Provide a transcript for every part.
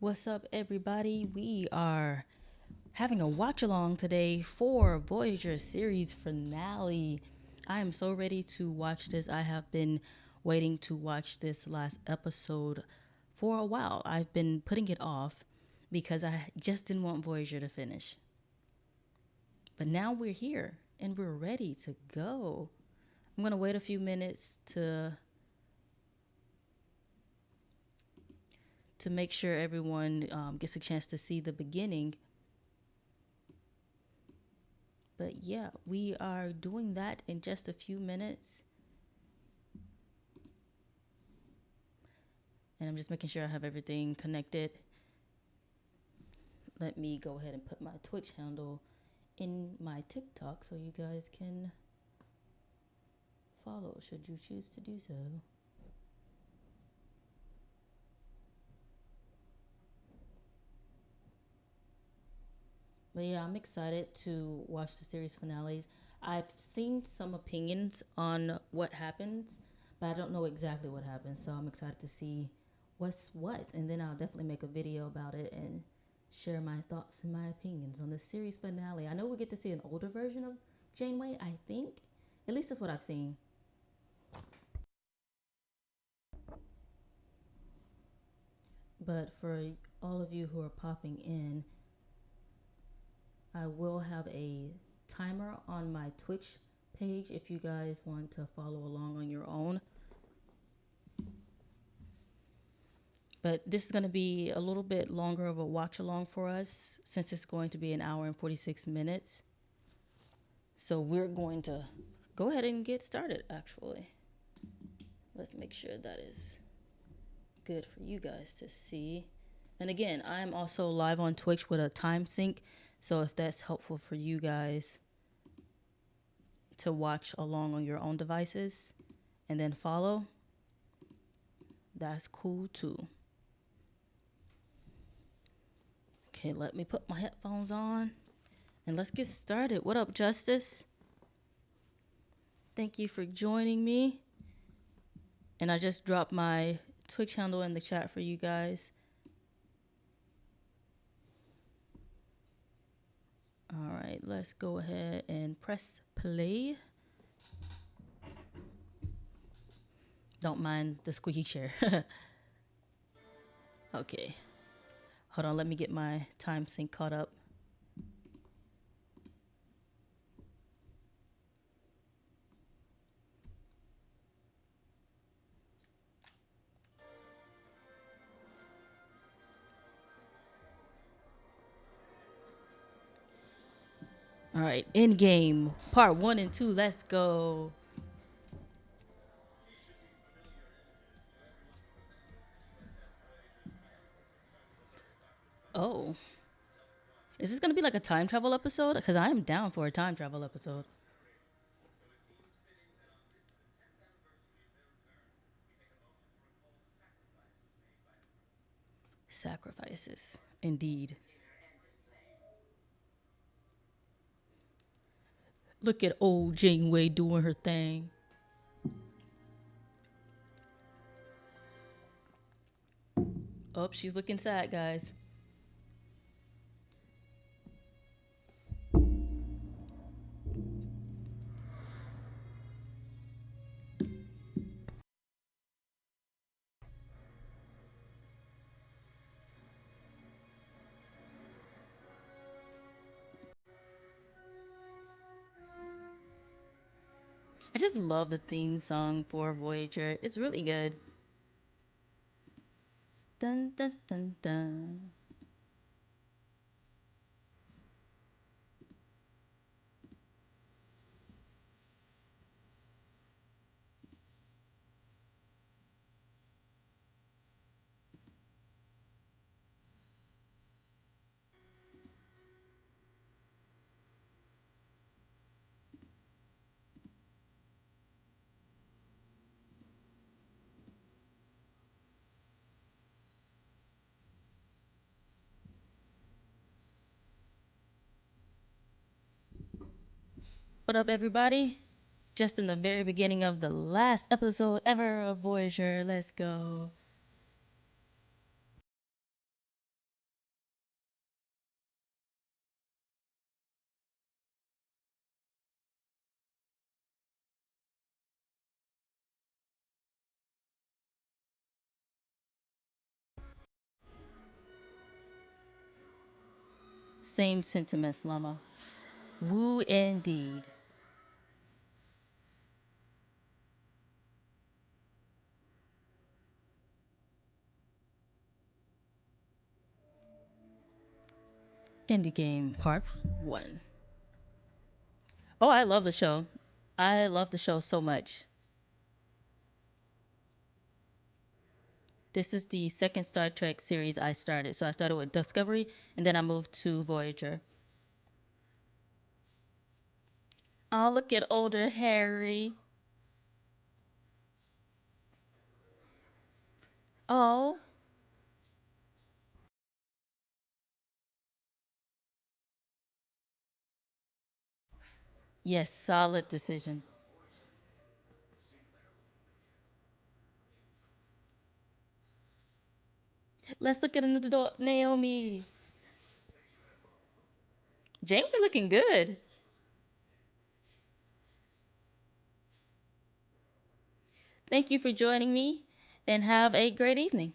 What's up, everybody? We are having a watch along today for Voyager series finale. I am so ready to watch this. I have been waiting to watch this last episode for a while. I've been putting it off because I just didn't want Voyager to finish. But now we're here and we're ready to go. I'm going to wait a few minutes to make sure everyone gets a chance to see the beginning. But yeah, we are doing that in just a few minutes. And I'm just making sure I have everything connected. Let me go ahead and put my Twitch handle in my TikTok so you guys can follow should you choose to do so. But yeah, I'm excited to watch the series finales. I've seen some opinions on what happens, but I don't know exactly what happens. So I'm excited to see what's what. And then I'll definitely make a video about it and share my thoughts and my opinions on the series finale. I know we get to see an older version of Janeway, I think. At least that's what I've seen. But for all of you who are popping in, I will have a timer on my Twitch page if you guys want to follow along on your own. But this is going to be a little bit longer of a watch along for us since it's going to be an hour and 46 minutes. So we're going to go ahead and get started, actually. Let's make sure that is good for you guys to see. And again, I'm also live on Twitch with a time sync. So if that's helpful for you guys to watch along on your own devices and then follow, that's cool too. Okay, let me put my headphones on and let's get started. What up, Justice? Thank you for joining me. And I just dropped my Twitch handle in the chat for you guys. All right, let's go ahead and press play. Don't mind the squeaky chair. Okay. Hold on, let me get my time sync caught up. All right, in game, part 1 and 2, let's go. Oh. Is this going to be like a time travel episode? Because I am down for a time travel episode. Sacrifices, indeed. Look at old Janeway doing her thing. Oh, she's looking sad, guys. I just love the theme song for Voyager. It's really good. Dun dun dun dun. What up, everybody? Just in the very beginning of the last episode ever of Voyager. Let's go. Same sentiments, Llama. Woo indeed. Indie Game Part 1. Oh, I love the show. I love the show so much. This is the second Star Trek series I started. So I started with Discovery and then I moved to Voyager. Oh, look at older Harry. Oh, yes, solid decision. Let's look at another Naomi. Janeway looking good. Thank you for joining me and have a great evening.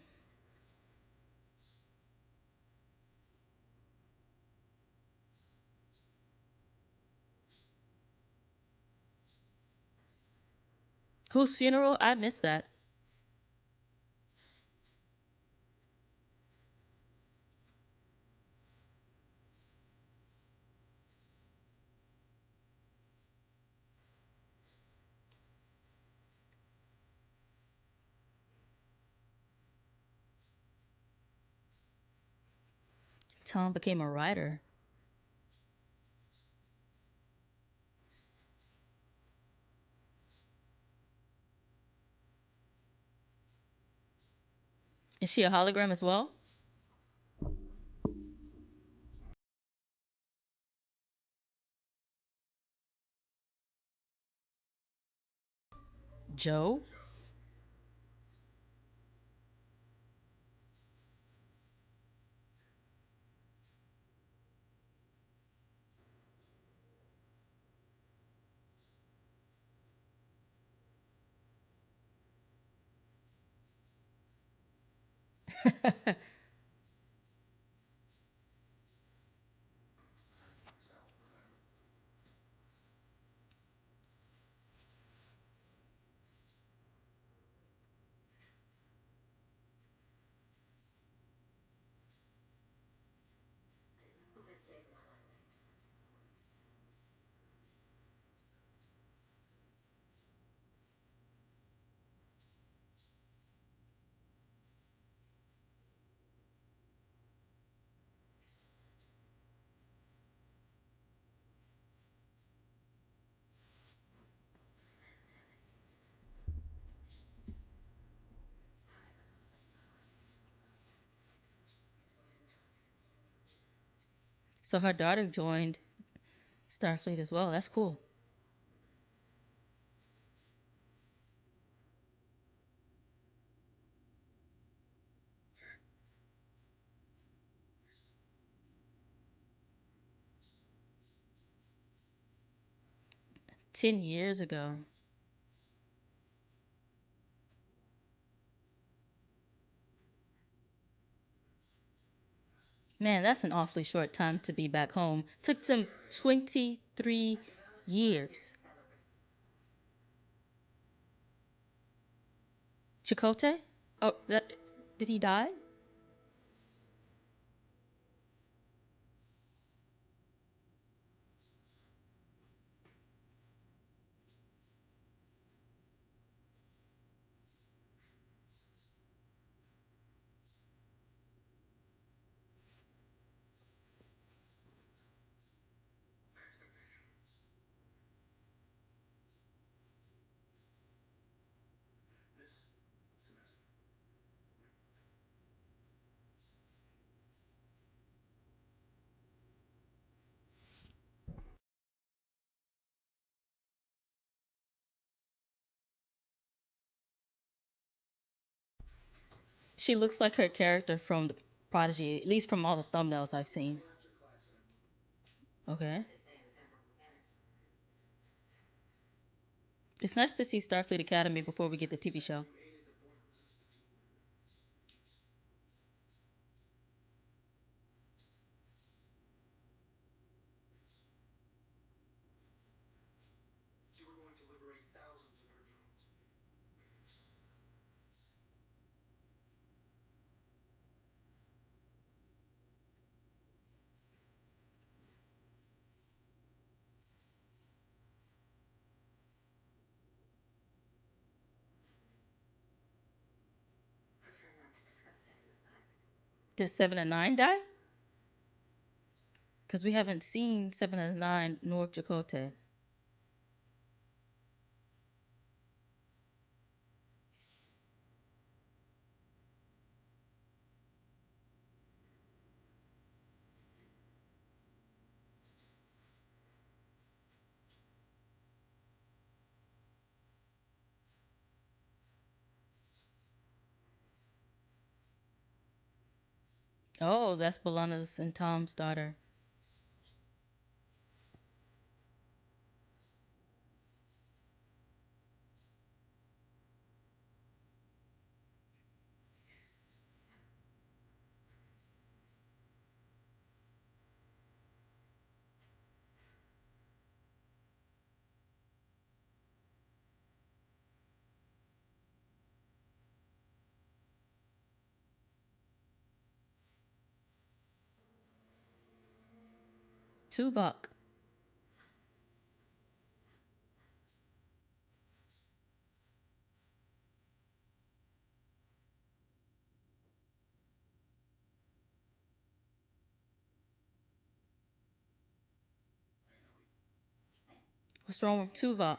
Whose funeral? I missed that. Tom became a writer. Is she a hologram as well? Joe? So her daughter joined Starfleet as well. That's cool. 10 years ago. Man, that's an awfully short time to be back home. Took them 23 years. Chakotay? Oh, that, did he die? She looks like her character from the Prodigy, at least from all the thumbnails I've seen. Okay. It's nice to see Starfleet Academy before we get the TV show. Did 7 and 9 die? Because we haven't seen 7 and 9 North Jacote. Oh, that's Balana's and Tom's daughter. Tuvok. What's wrong with Tuvok?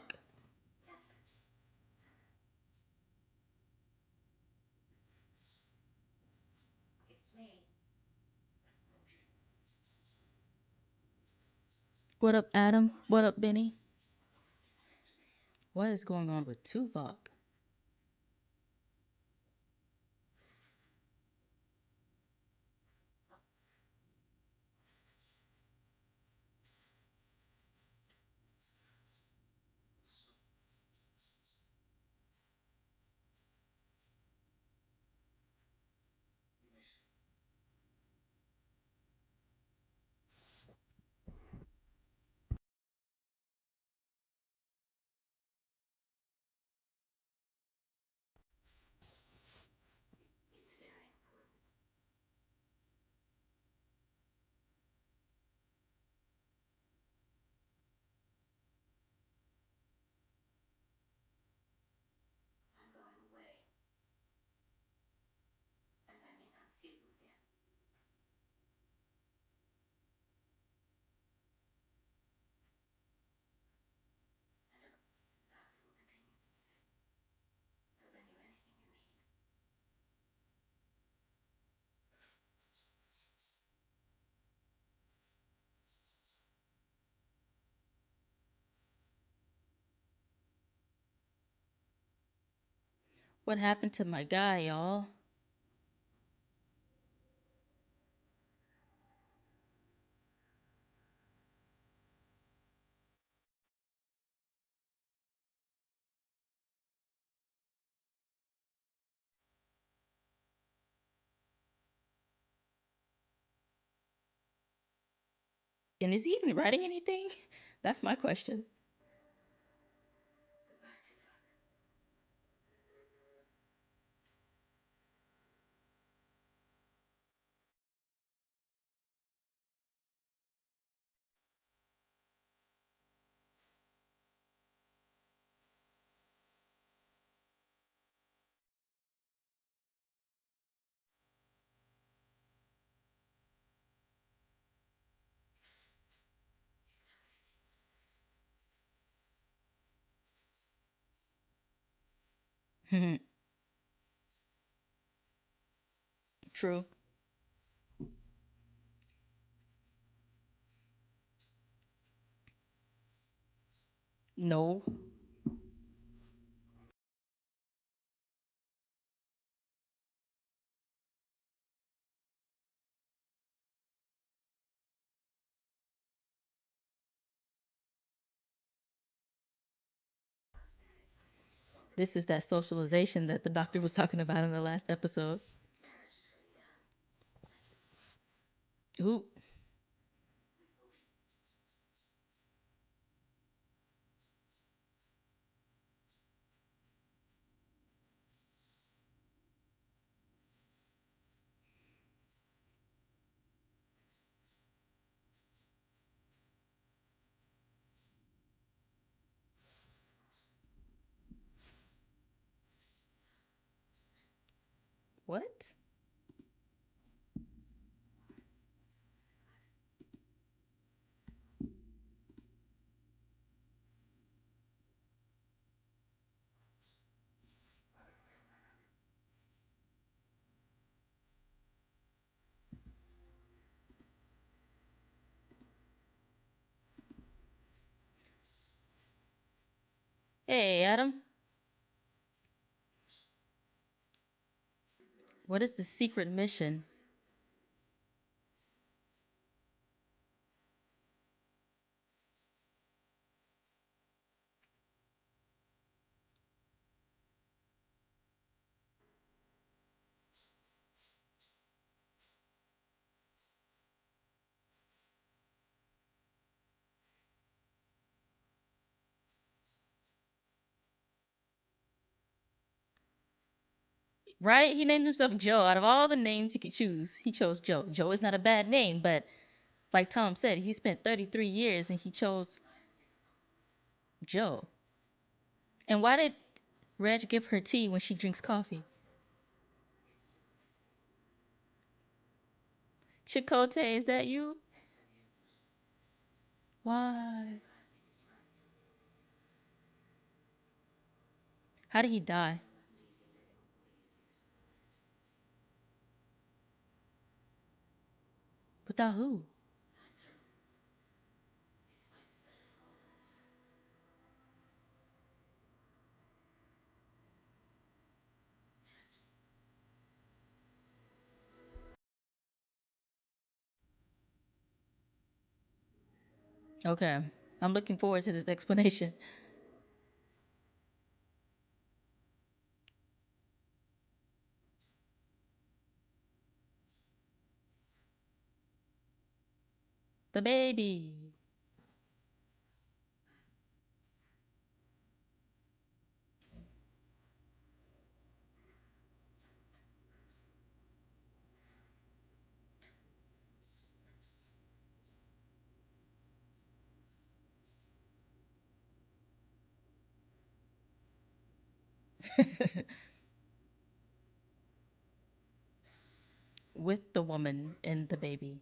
What up, Adam? What up, Benny? What is going on with Tuvok? What happened to my guy, y'all? And is he even writing anything? That's my question. True. No. This is that socialization that the doctor was talking about in the last episode. Ooh. What? Hey, Adam. What is the secret mission? Right? He named himself Joe. Out of all the names he could choose, he chose Joe. Joe is not a bad name, but like Tom said, he spent 33 years and he chose Joe. And why did Reg give her tea when she drinks coffee? Chakotay, is that you? Why? How did he die? Without who? Okay. I'm looking forward to this explanation. The baby. With the woman and the baby.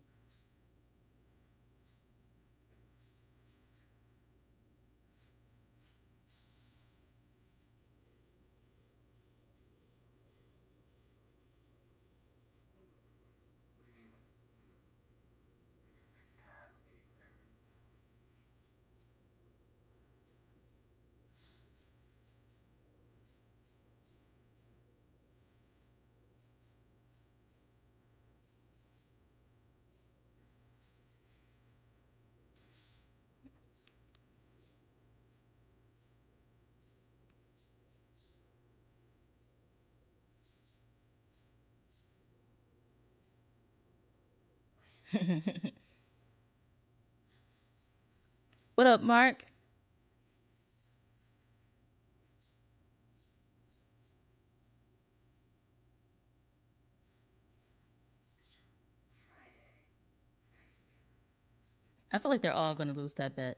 What up, Mark? I feel like they're all going to lose that bet.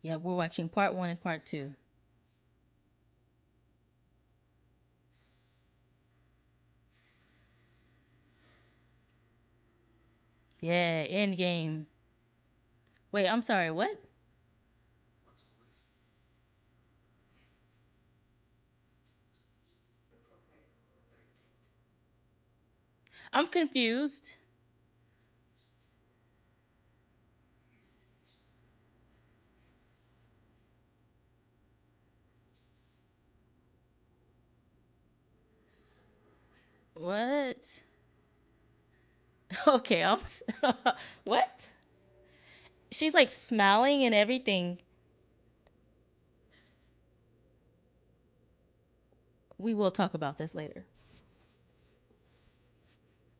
Yeah, we're watching part one and part two. Yeah, end game. Wait, I'm sorry, what? I'm confused. What? Okay, I'm. What? She's like smiling and everything. We will talk about this later.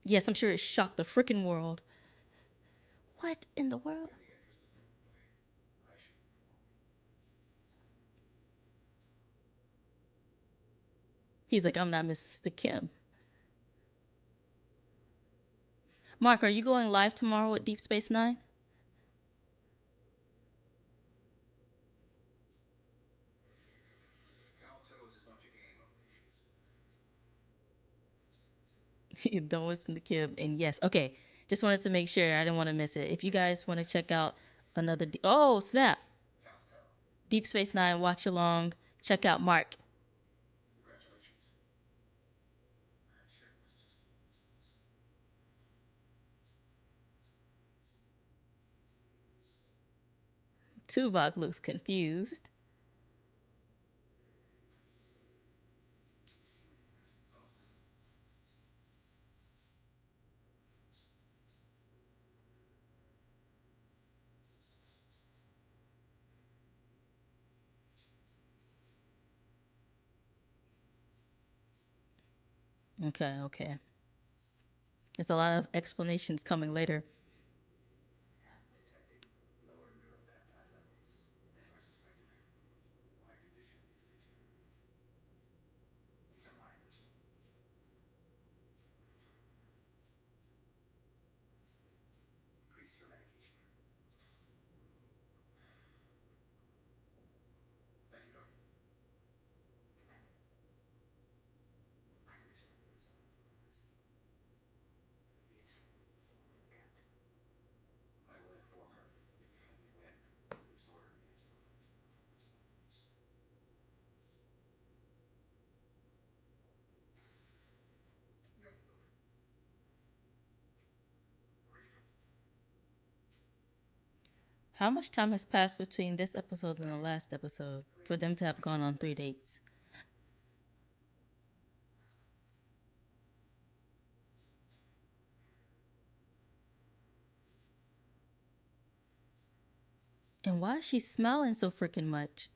Yes, I'm sure it shocked the freaking world. What in the world? He's like, I'm not Mr. Kim. Mark, are you going live tomorrow at Deep Space Nine? Don't listen to Kim. And yes, okay. Just wanted to make sure I didn't want to miss it. If you guys want to check out another, oh snap, Deep Space Nine watch along, check out Mark. Tuvok looks confused. Okay, okay. There's a lot of explanations coming later. How much time has passed between this episode and the last episode for them to have gone on 3 dates? And why is she smiling so freaking much?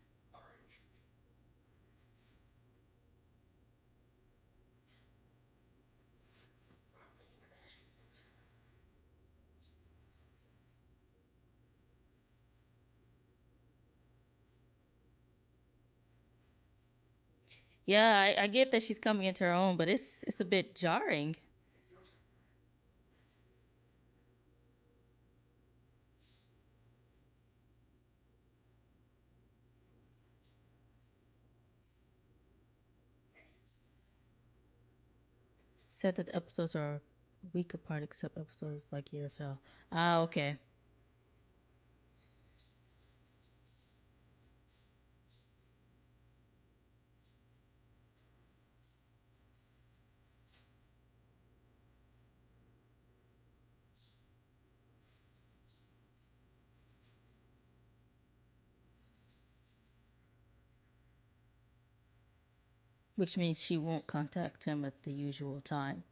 Yeah, I get that she's coming into her own, but it's a bit jarring. Said that the episodes are a week apart except episodes like Year of Hell. Ah, okay. Which means she won't contact him at the usual time.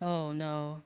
Oh no.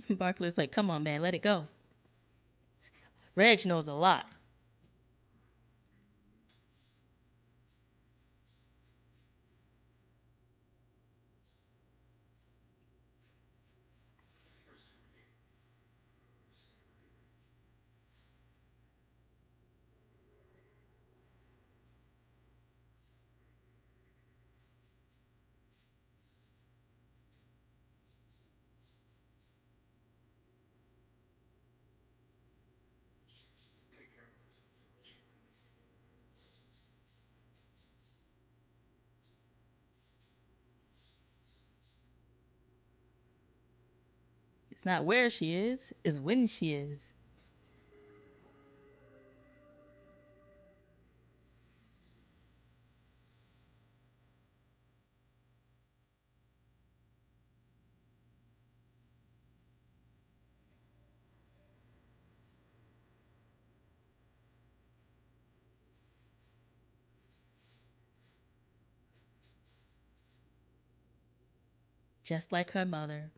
Barkley's like, come on, man, let it go. Reg knows a lot. It's not where she is, it's when she is. Just like her mother.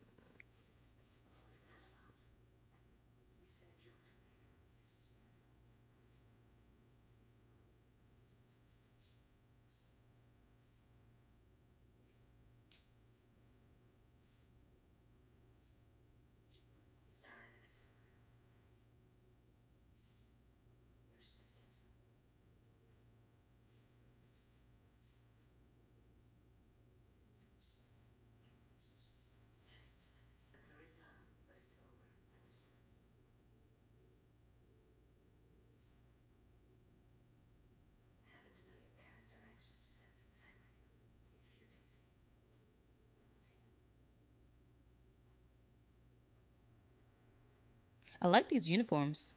I like these uniforms.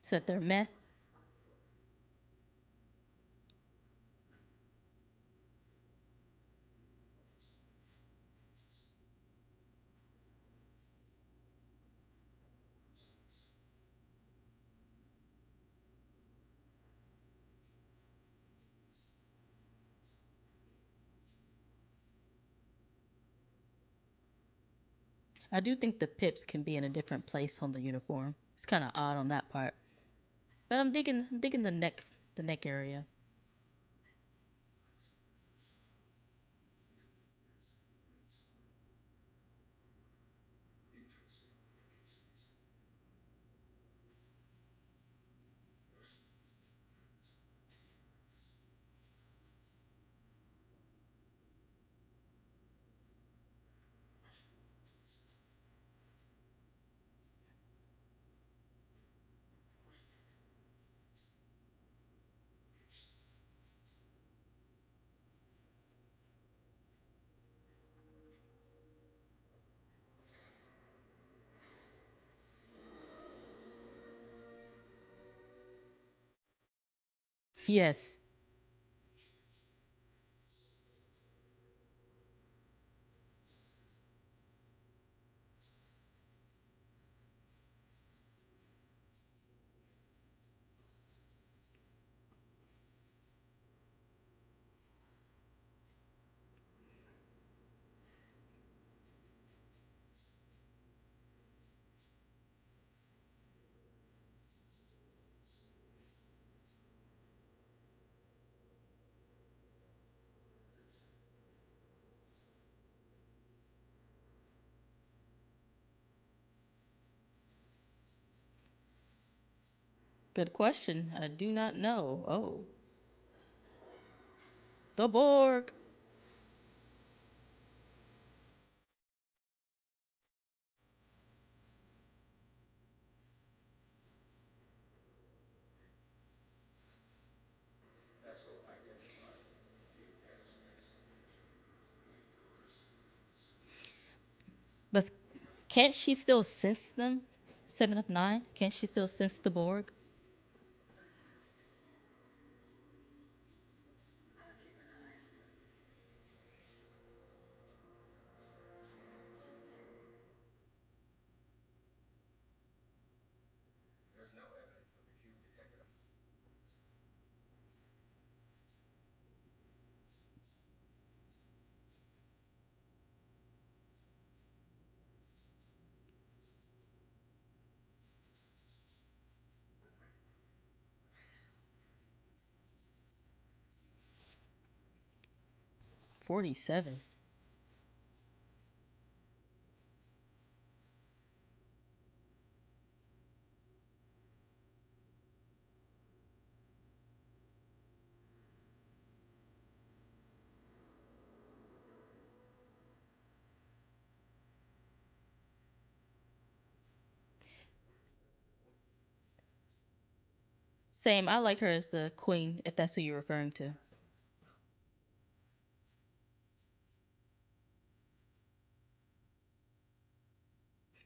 Said they're meh. I do think the pips can be in a different place on the uniform. It's kind of odd on that part. But I'm digging the neck area. Yes. Good question. I do not know. Oh, the Borg. But can't she still sense them? Seven of nine? Can't she still sense the Borg? 47. Same. I like her as the queen, if that's who you're referring to.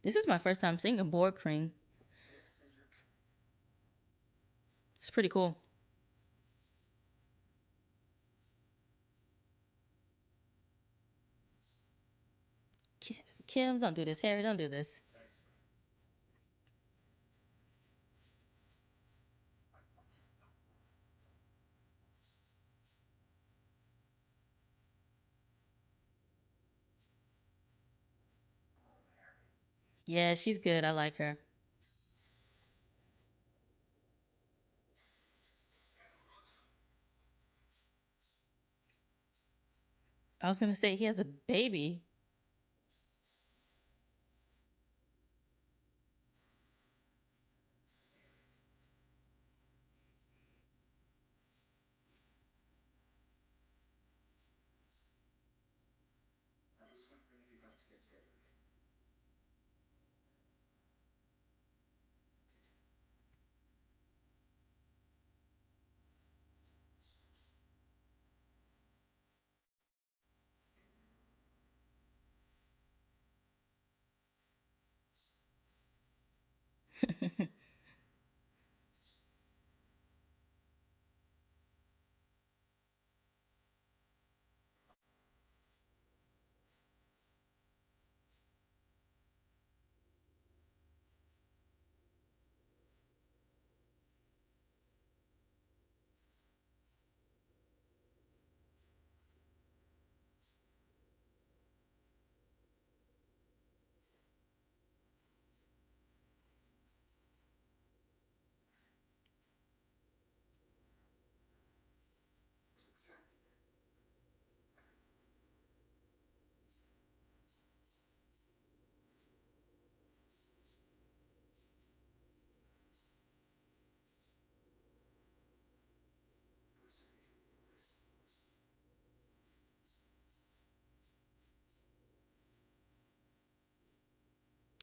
This is my first time seeing a Borg queen. It's pretty cool. Kim, don't do this. Harry, don't do this. Yeah, she's good. I like her. I was gonna say he has a baby.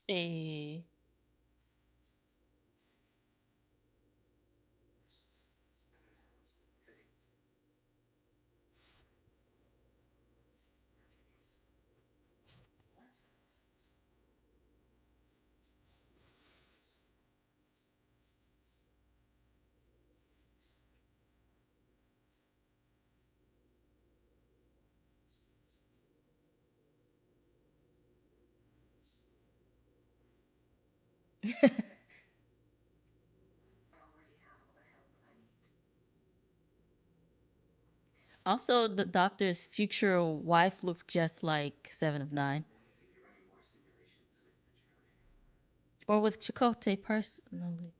Eh. Also, the doctor's future wife looks just like Seven of Nine. Or with Chakotay personally.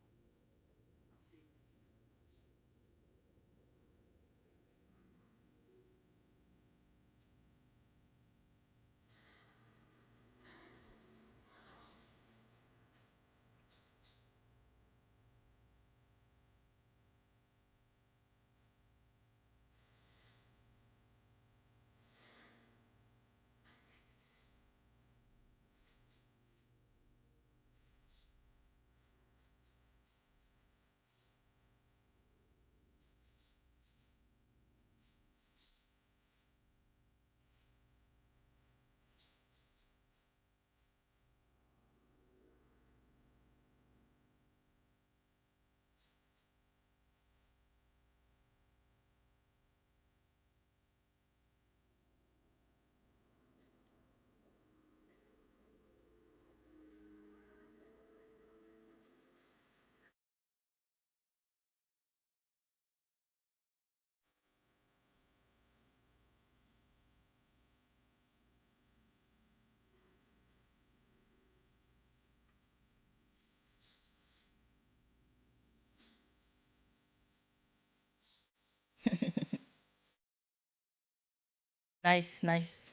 Nice, nice.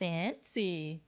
Fancy.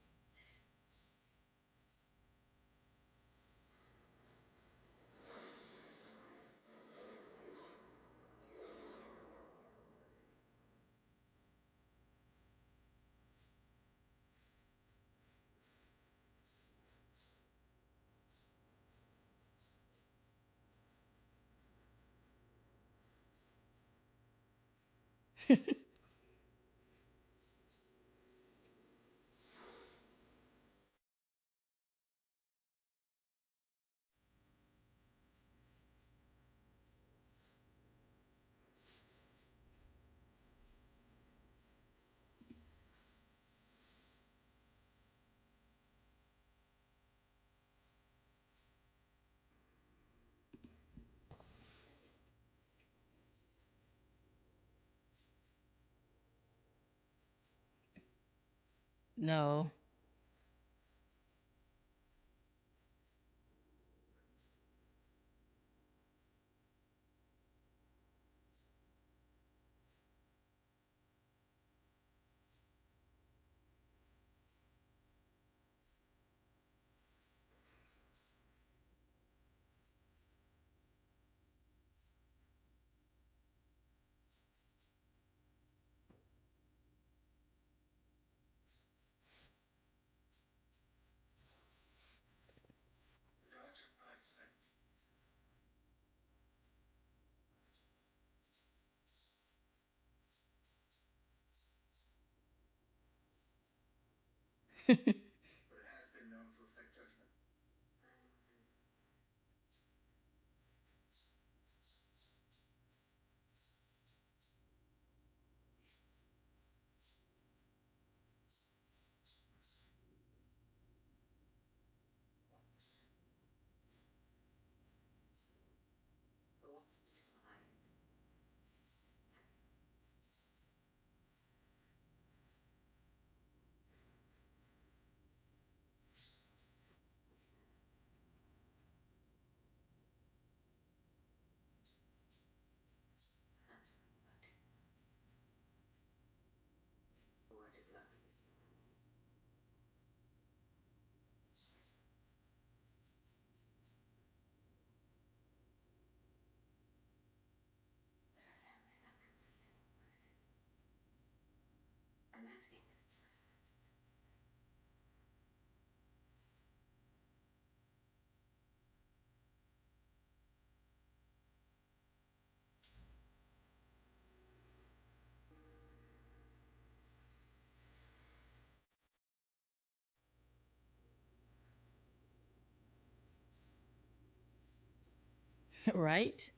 No. Right?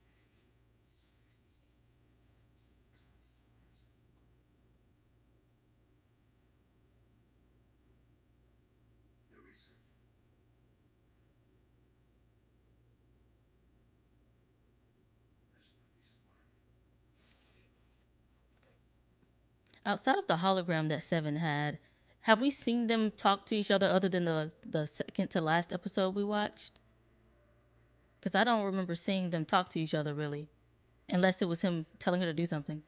Outside of the hologram that Seven had, have we seen them talk to each other other than the second to last episode we watched? Because I don't remember seeing them talk to each other really, unless it was him telling her to do something.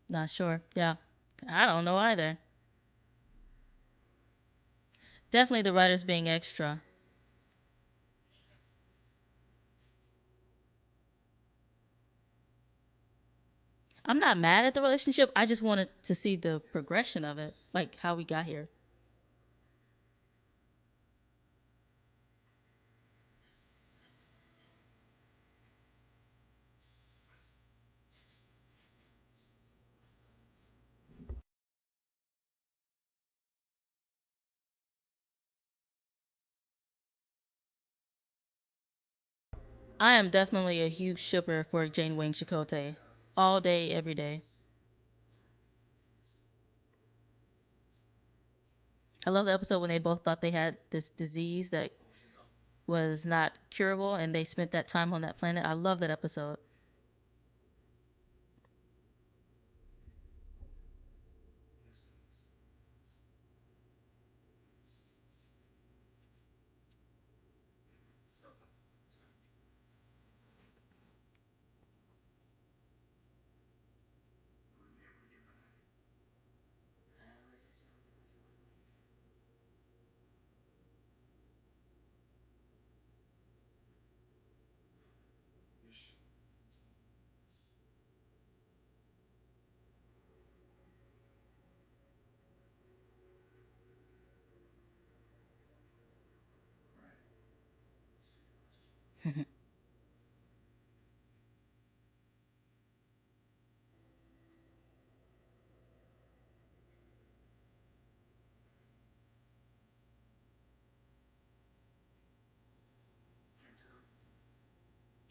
Not sure. Yeah, I don't know either. Definitely the writers being extra. I'm not mad at the relationship. I just wanted to see the progression of it, like how we got here. I am definitely a huge shipper for Jane Wang Chakotay. All day, every day. I love the episode when they both thought they had this disease that was not curable and they spent that time on that planet. I love that episode.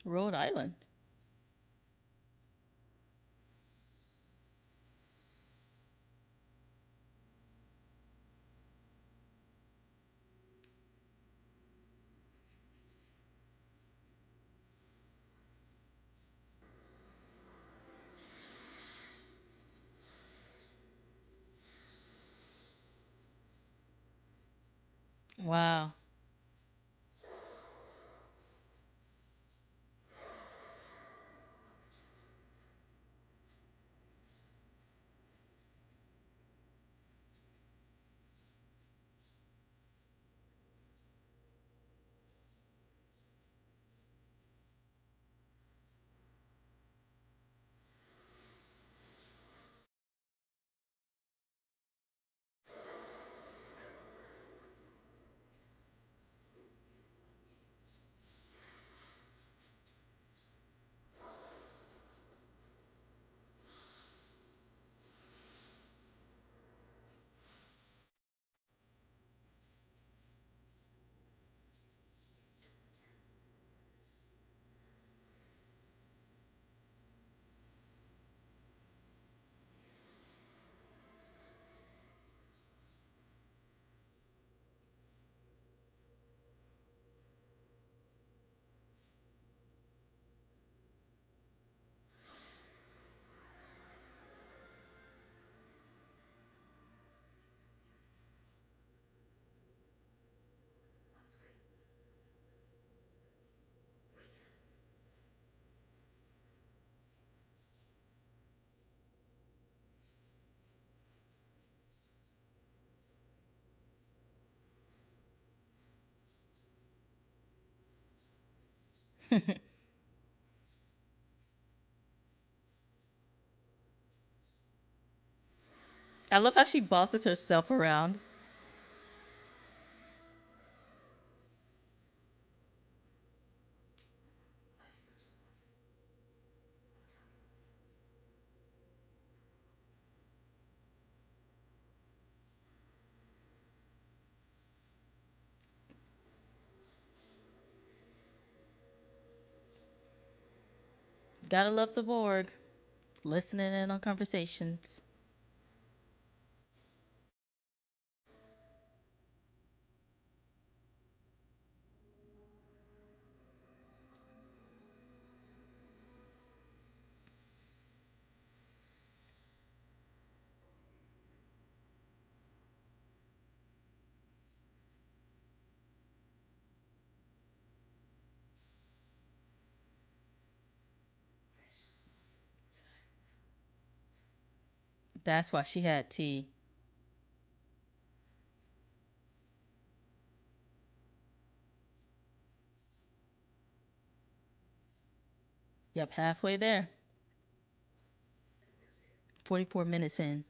Rhode Island. Wow. I love how she bosses herself around. Gotta love the Borg. Listening in on conversations. That's why she had tea. Yep, halfway there. 44 minutes in.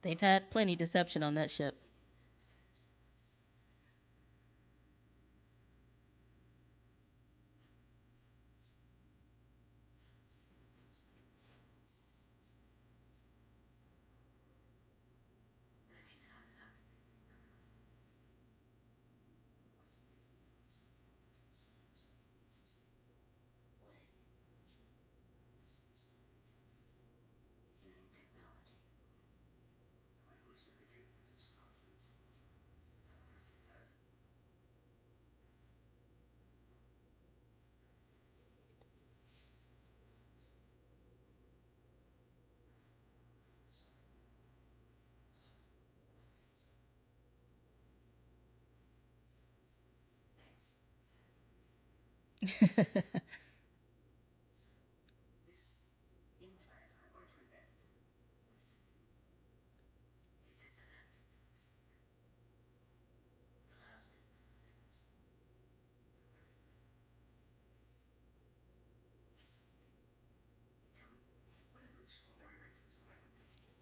They've had plenty deception on that ship.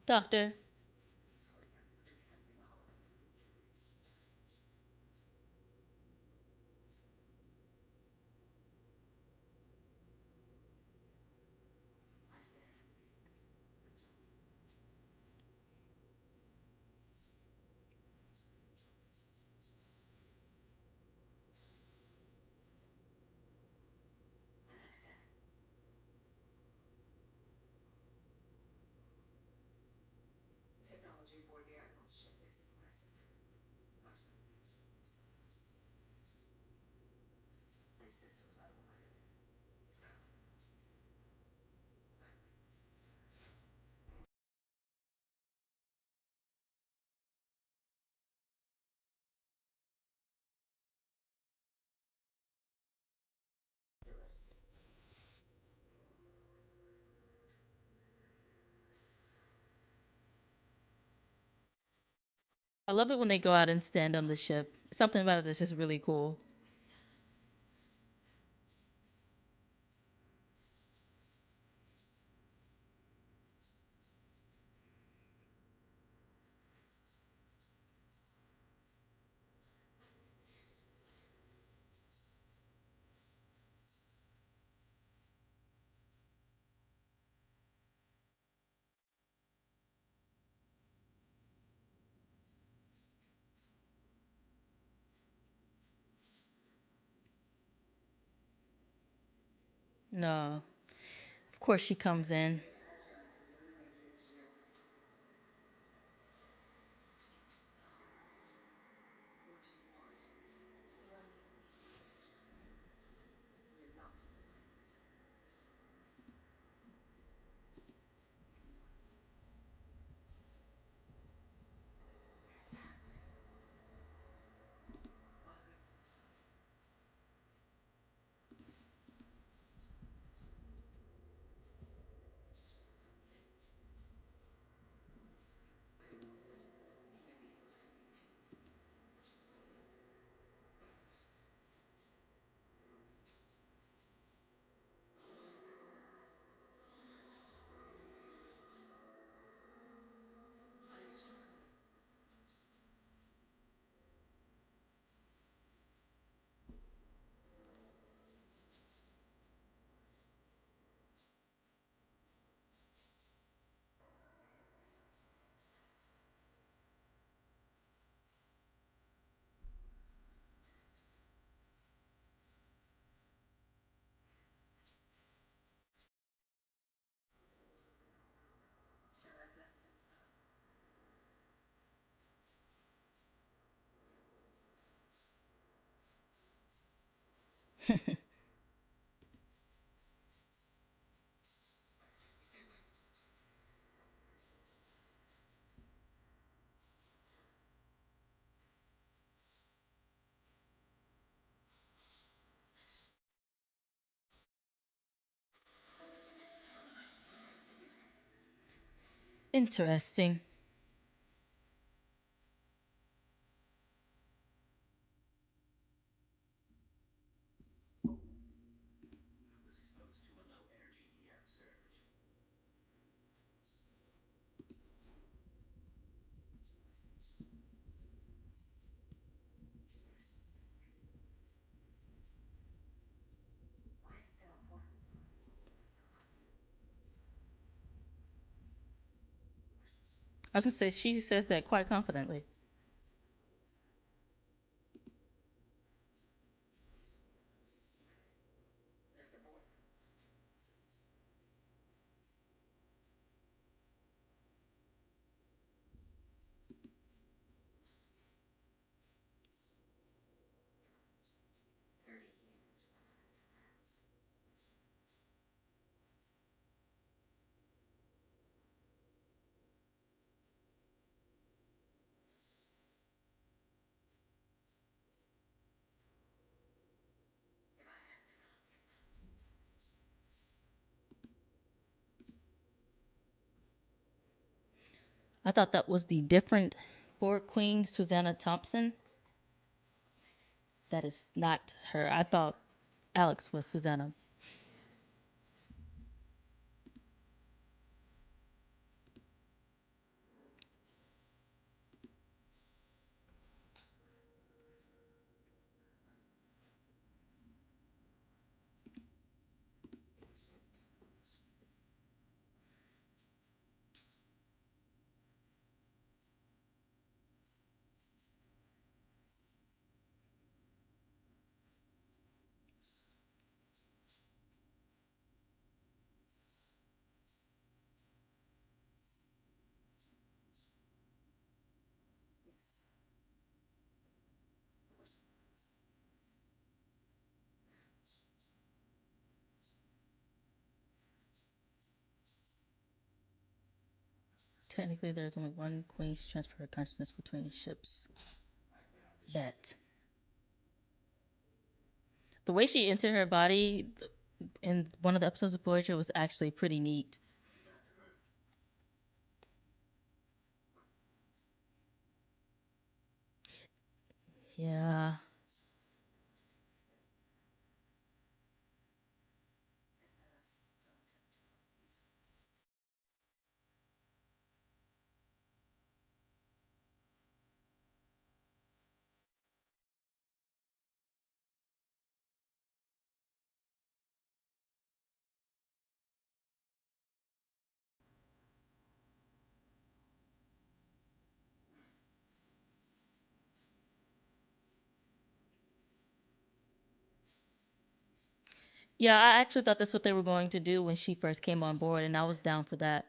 Doctor. I love it when they go out and stand on the ship. Something about it is just really cool. No. Of course she comes in. Interesting. I was gonna say she says that quite confidently. I thought that was the different board queen, Susanna Thompson. That is not her. I thought Alex was Susanna. Technically, there's only one queen to transfer her consciousness between ships. Bet. The way she entered her body in one of the episodes of Voyager was actually pretty neat. Yeah. Yeah, I actually thought that's what they were going to do when she first came on board, and I was down for that.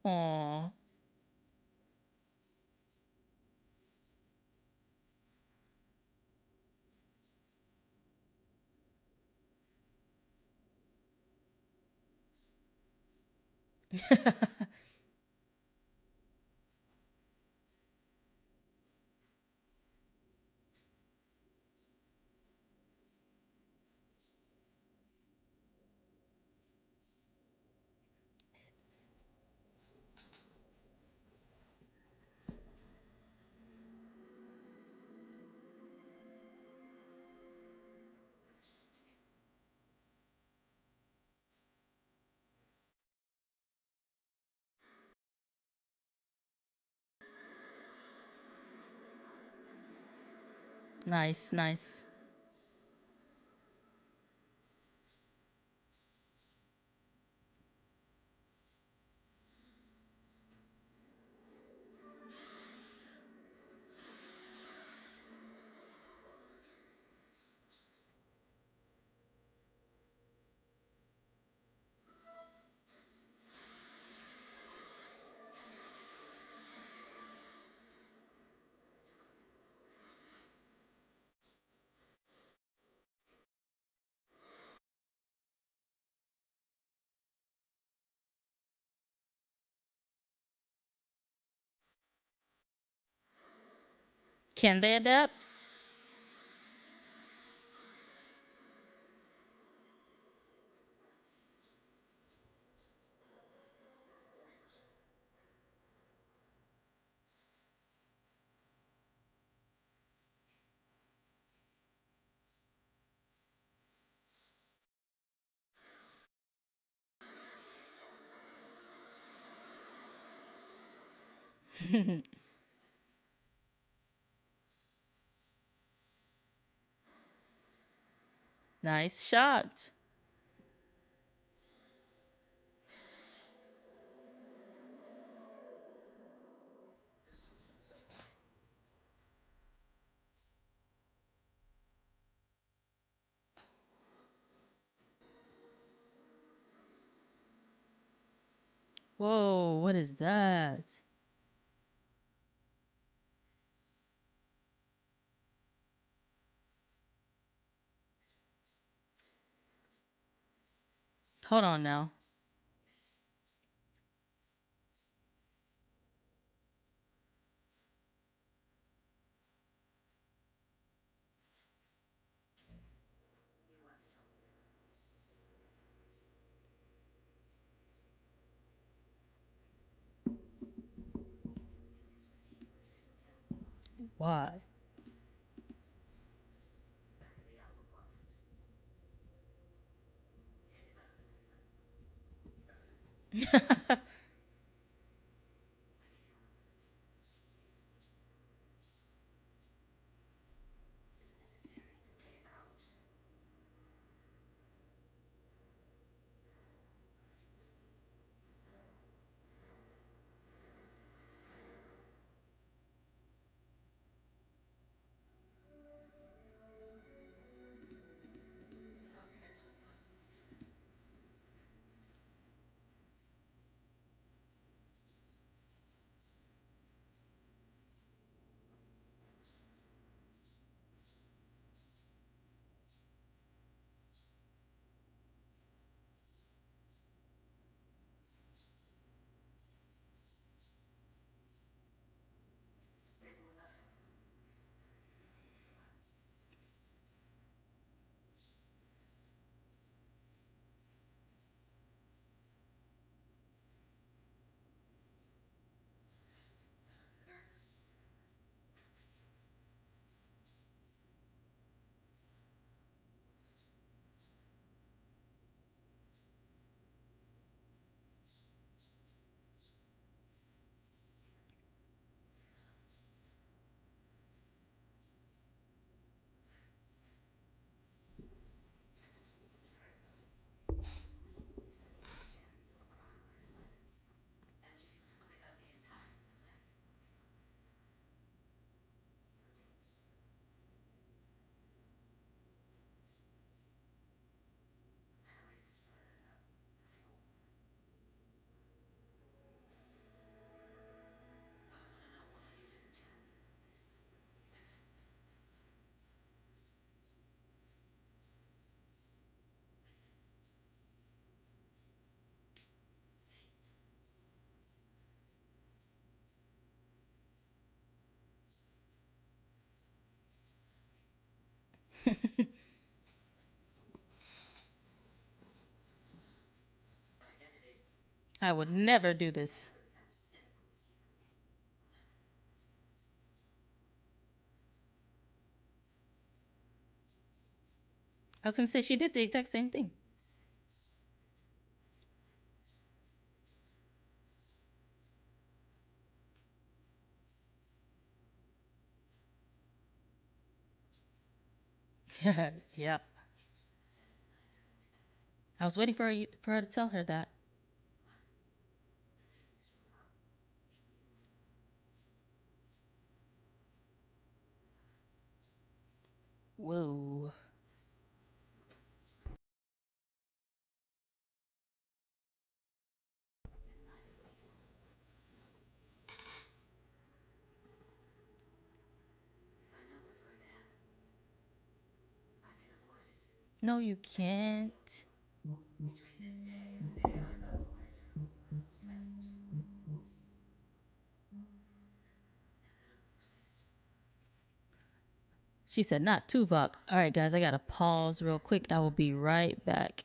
Aww. Nice, nice. Can they adapt? Nice shot. Whoa, what is that? Hold on now. Why? I would never do this. I was gonna say she did the exact same thing. Yeah. I was waiting for her to tell her that. Whoa. No, you can't. She said, not Tuvok. All right, guys, I got to pause real quick. I will be right back.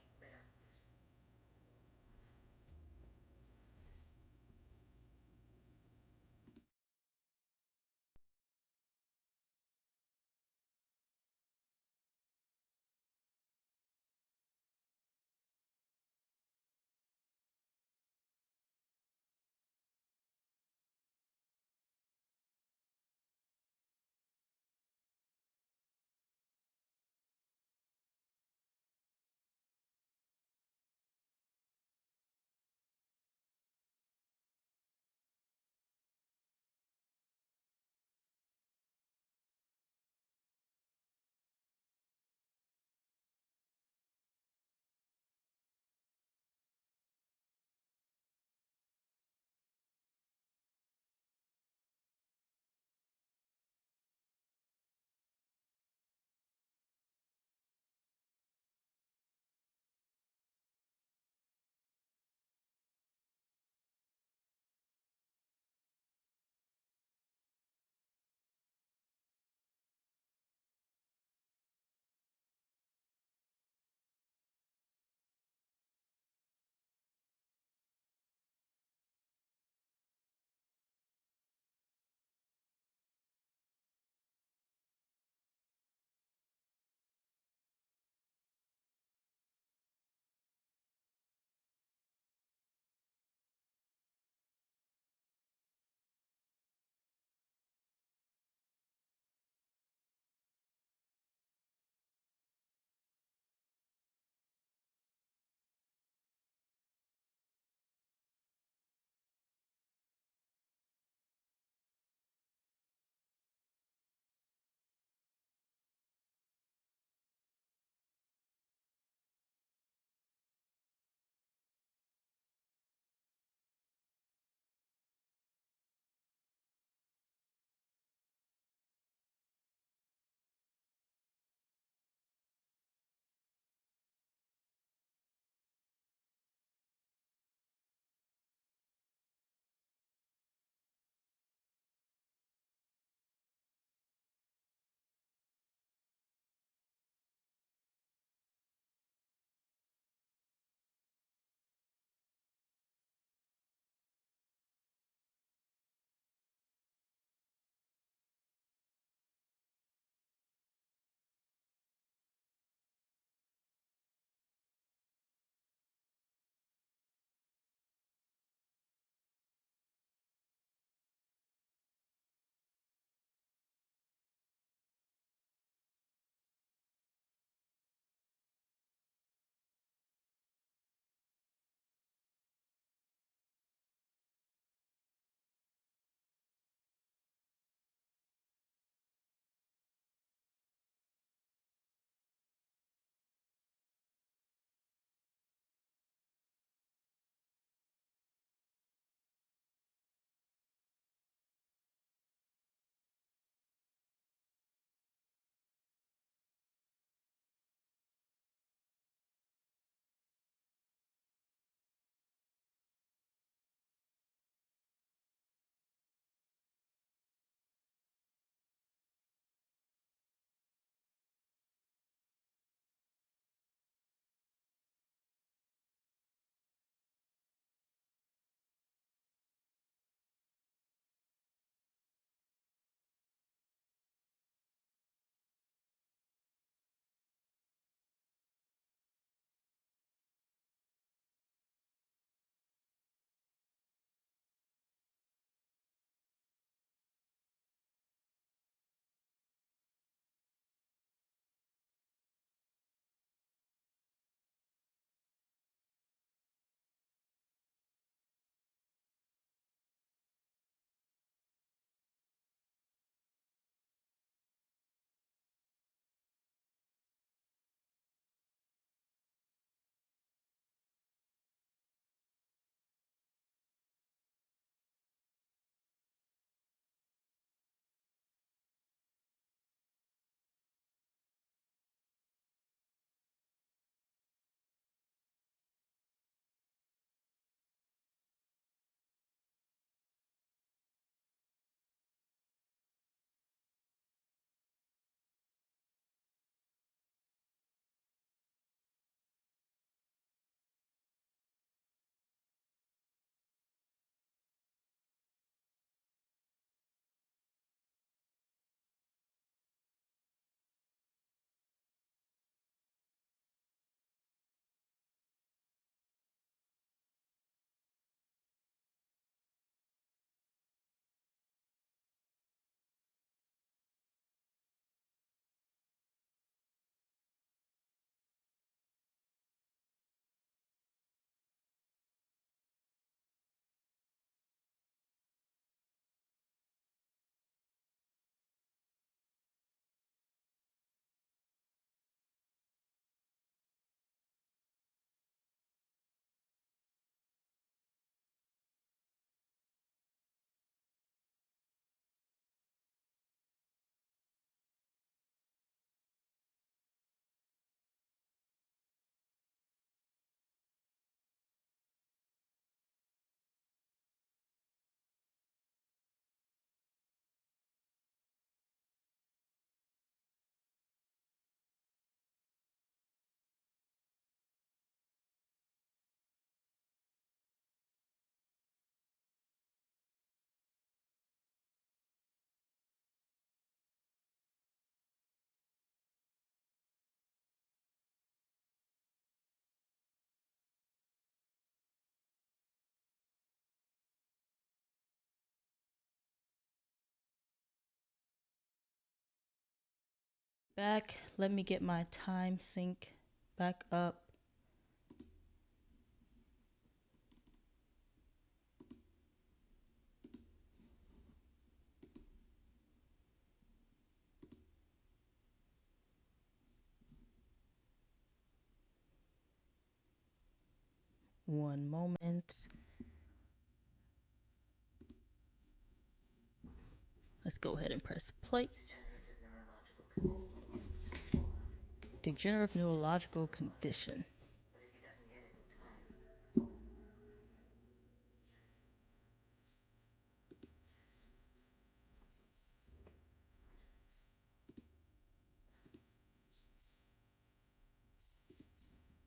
back. Let me get my time sync back up. One moment. Let's go ahead and press play. Degenerative neurological condition.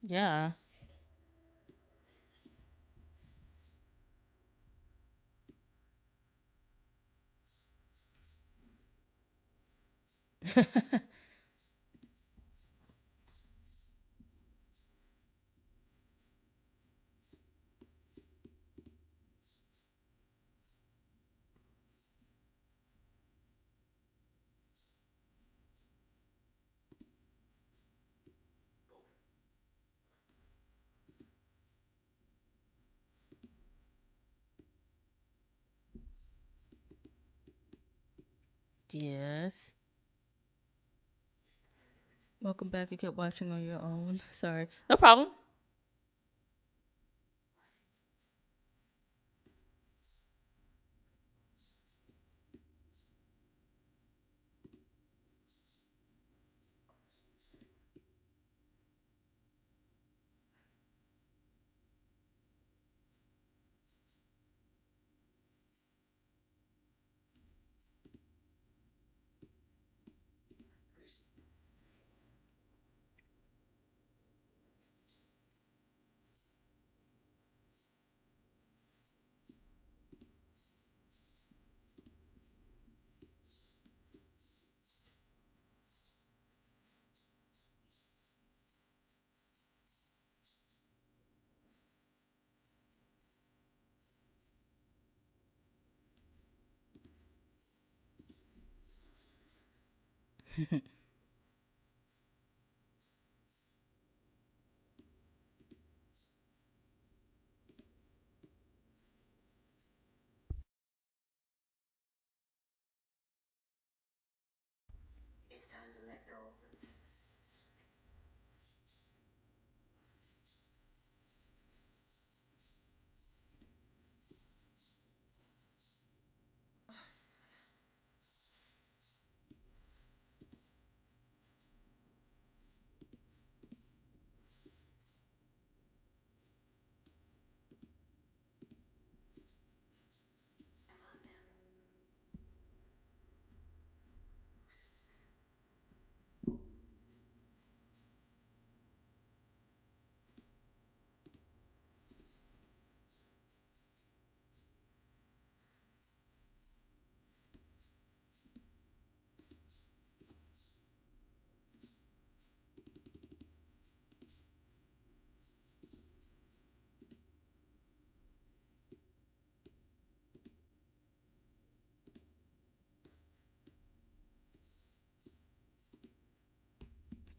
Yeah. Yes. Welcome back. You kept watching on your own. Sorry. No problem.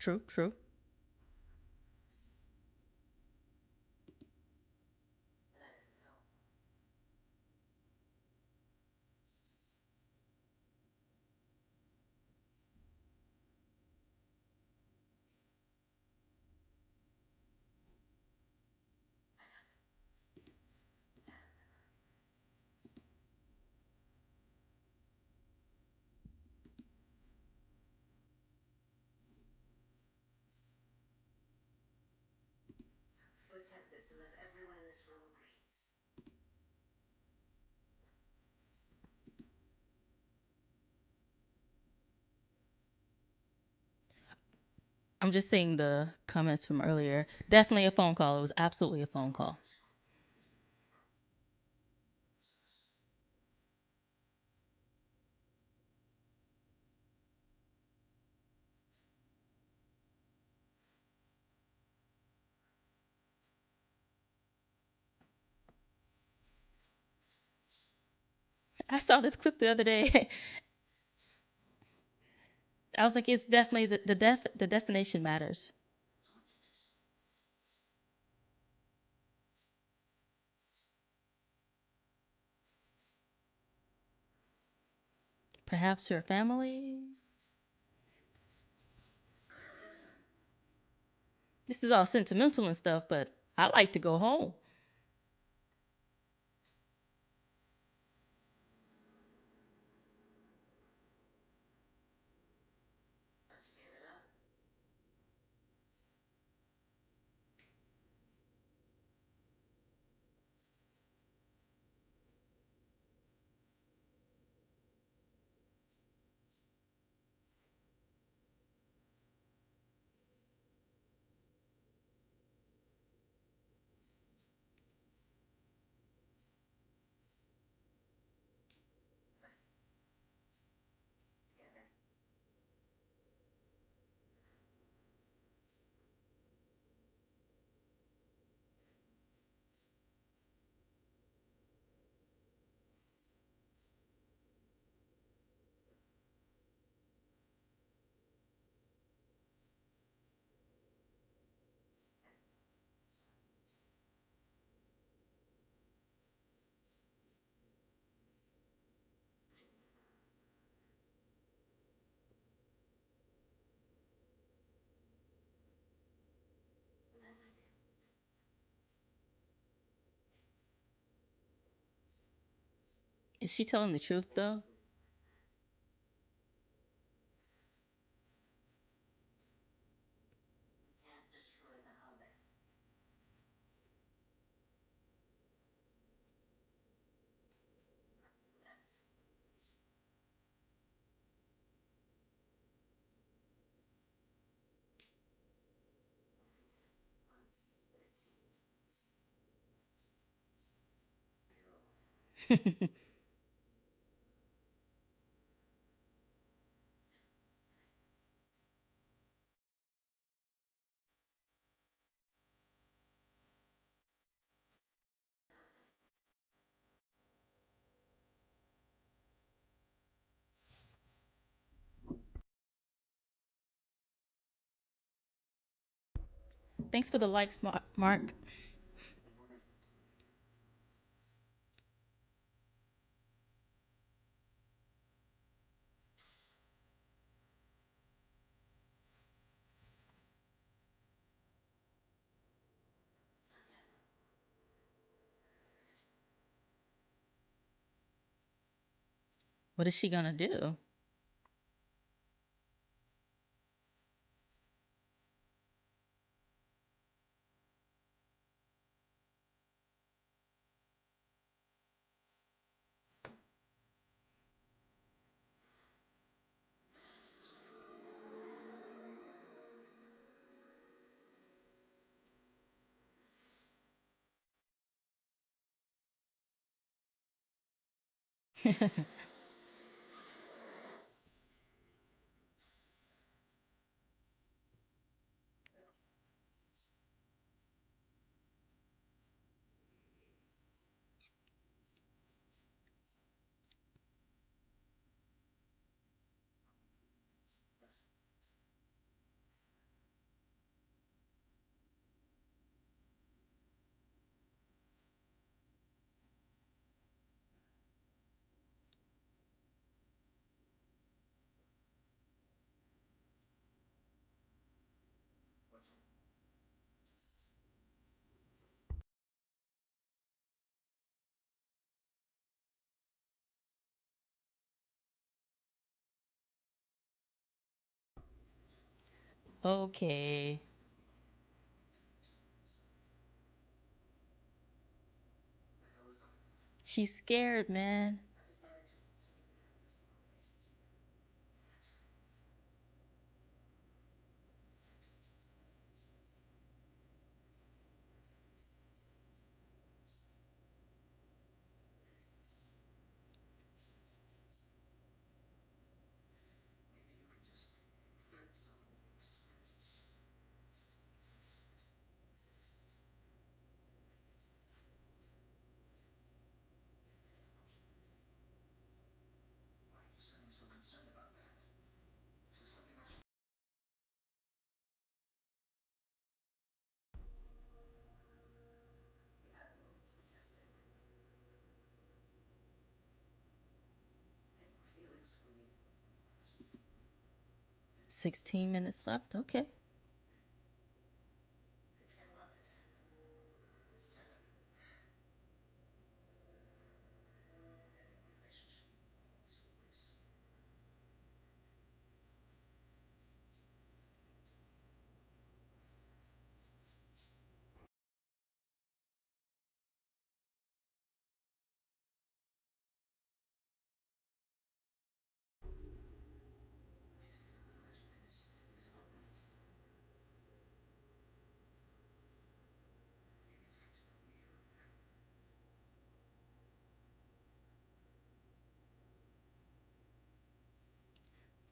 True, true. I'm just seeing the comments from earlier. Definitely a phone call. It was absolutely a phone call. I saw this clip the other day. I was like, it's definitely the destination matters. Perhaps your family. This is all sentimental and stuff, but I like to go home. Is she telling the truth though? Thanks for the likes, Mark. What is she gonna do? Okay. She's scared, man. 16 minutes left. Okay.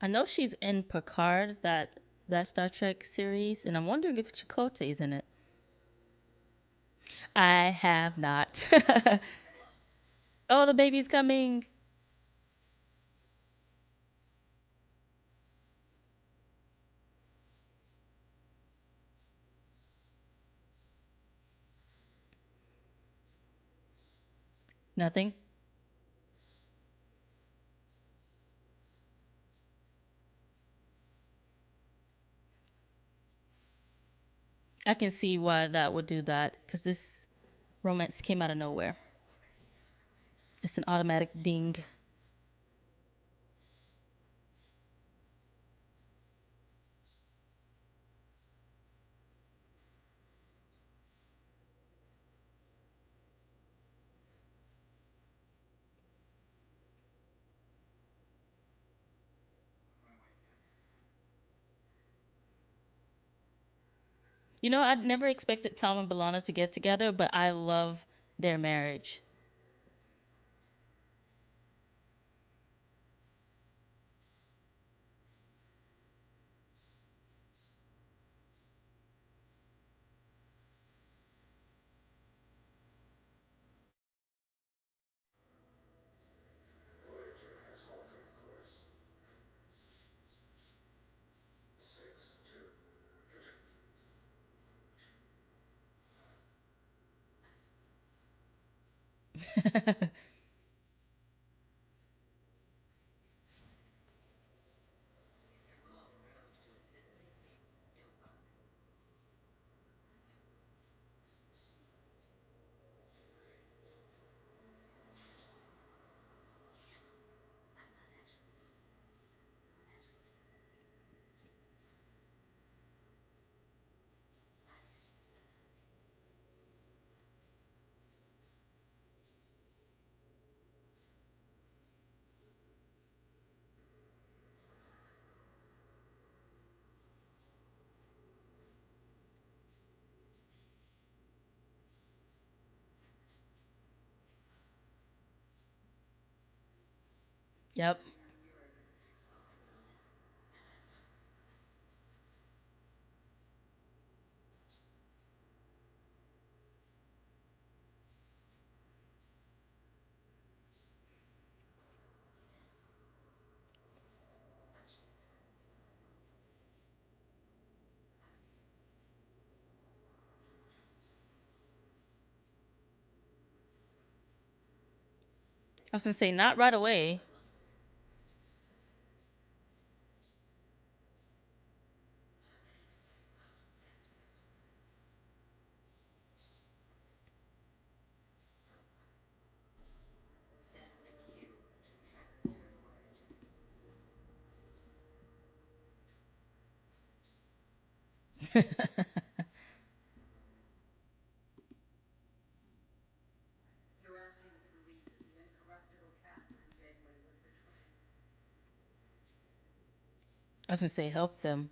I know she's in Picard, that Star Trek series, and I'm wondering if Chakotay is in it. I have not. Oh, the baby's coming. Nothing. I can see why that would do that because this romance came out of nowhere. It's an automatic ding. You know, I'd never expected Tom and Balana to get together, but I love their marriage. Yep. I was gonna say not right away. I was gonna say help them.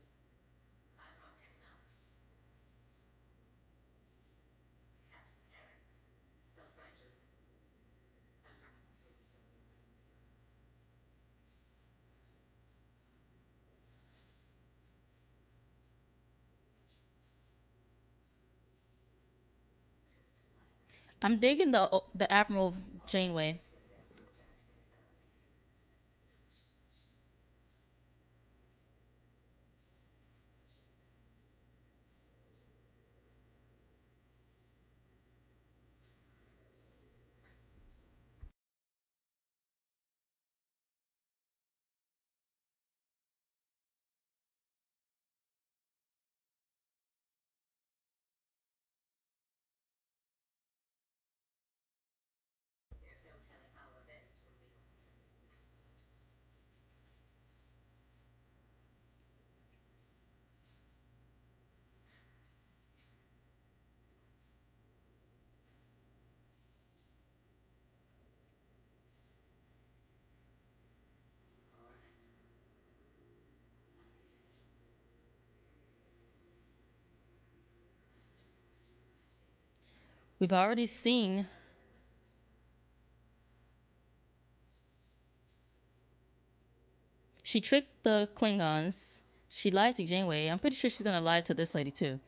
I'm digging the Admiral Janeway. We've already seen. She tricked the Klingons. She lied to Janeway. I'm pretty sure she's gonna lie to this lady too.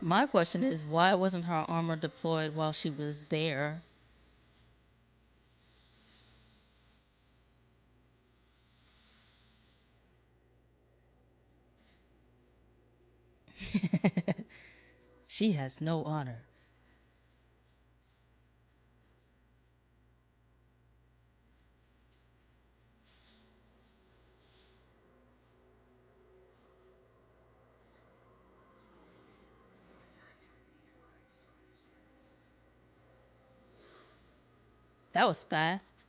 My question is, why wasn't her armor deployed while she was there? She has no honor. That was fast.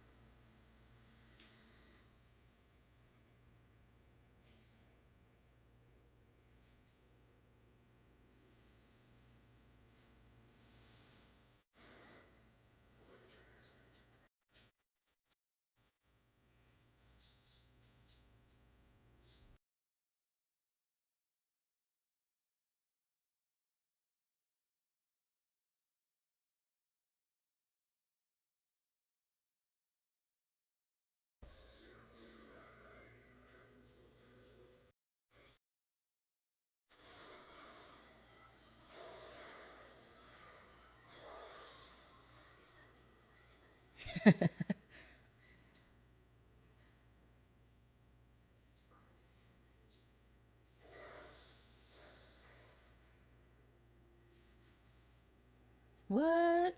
What?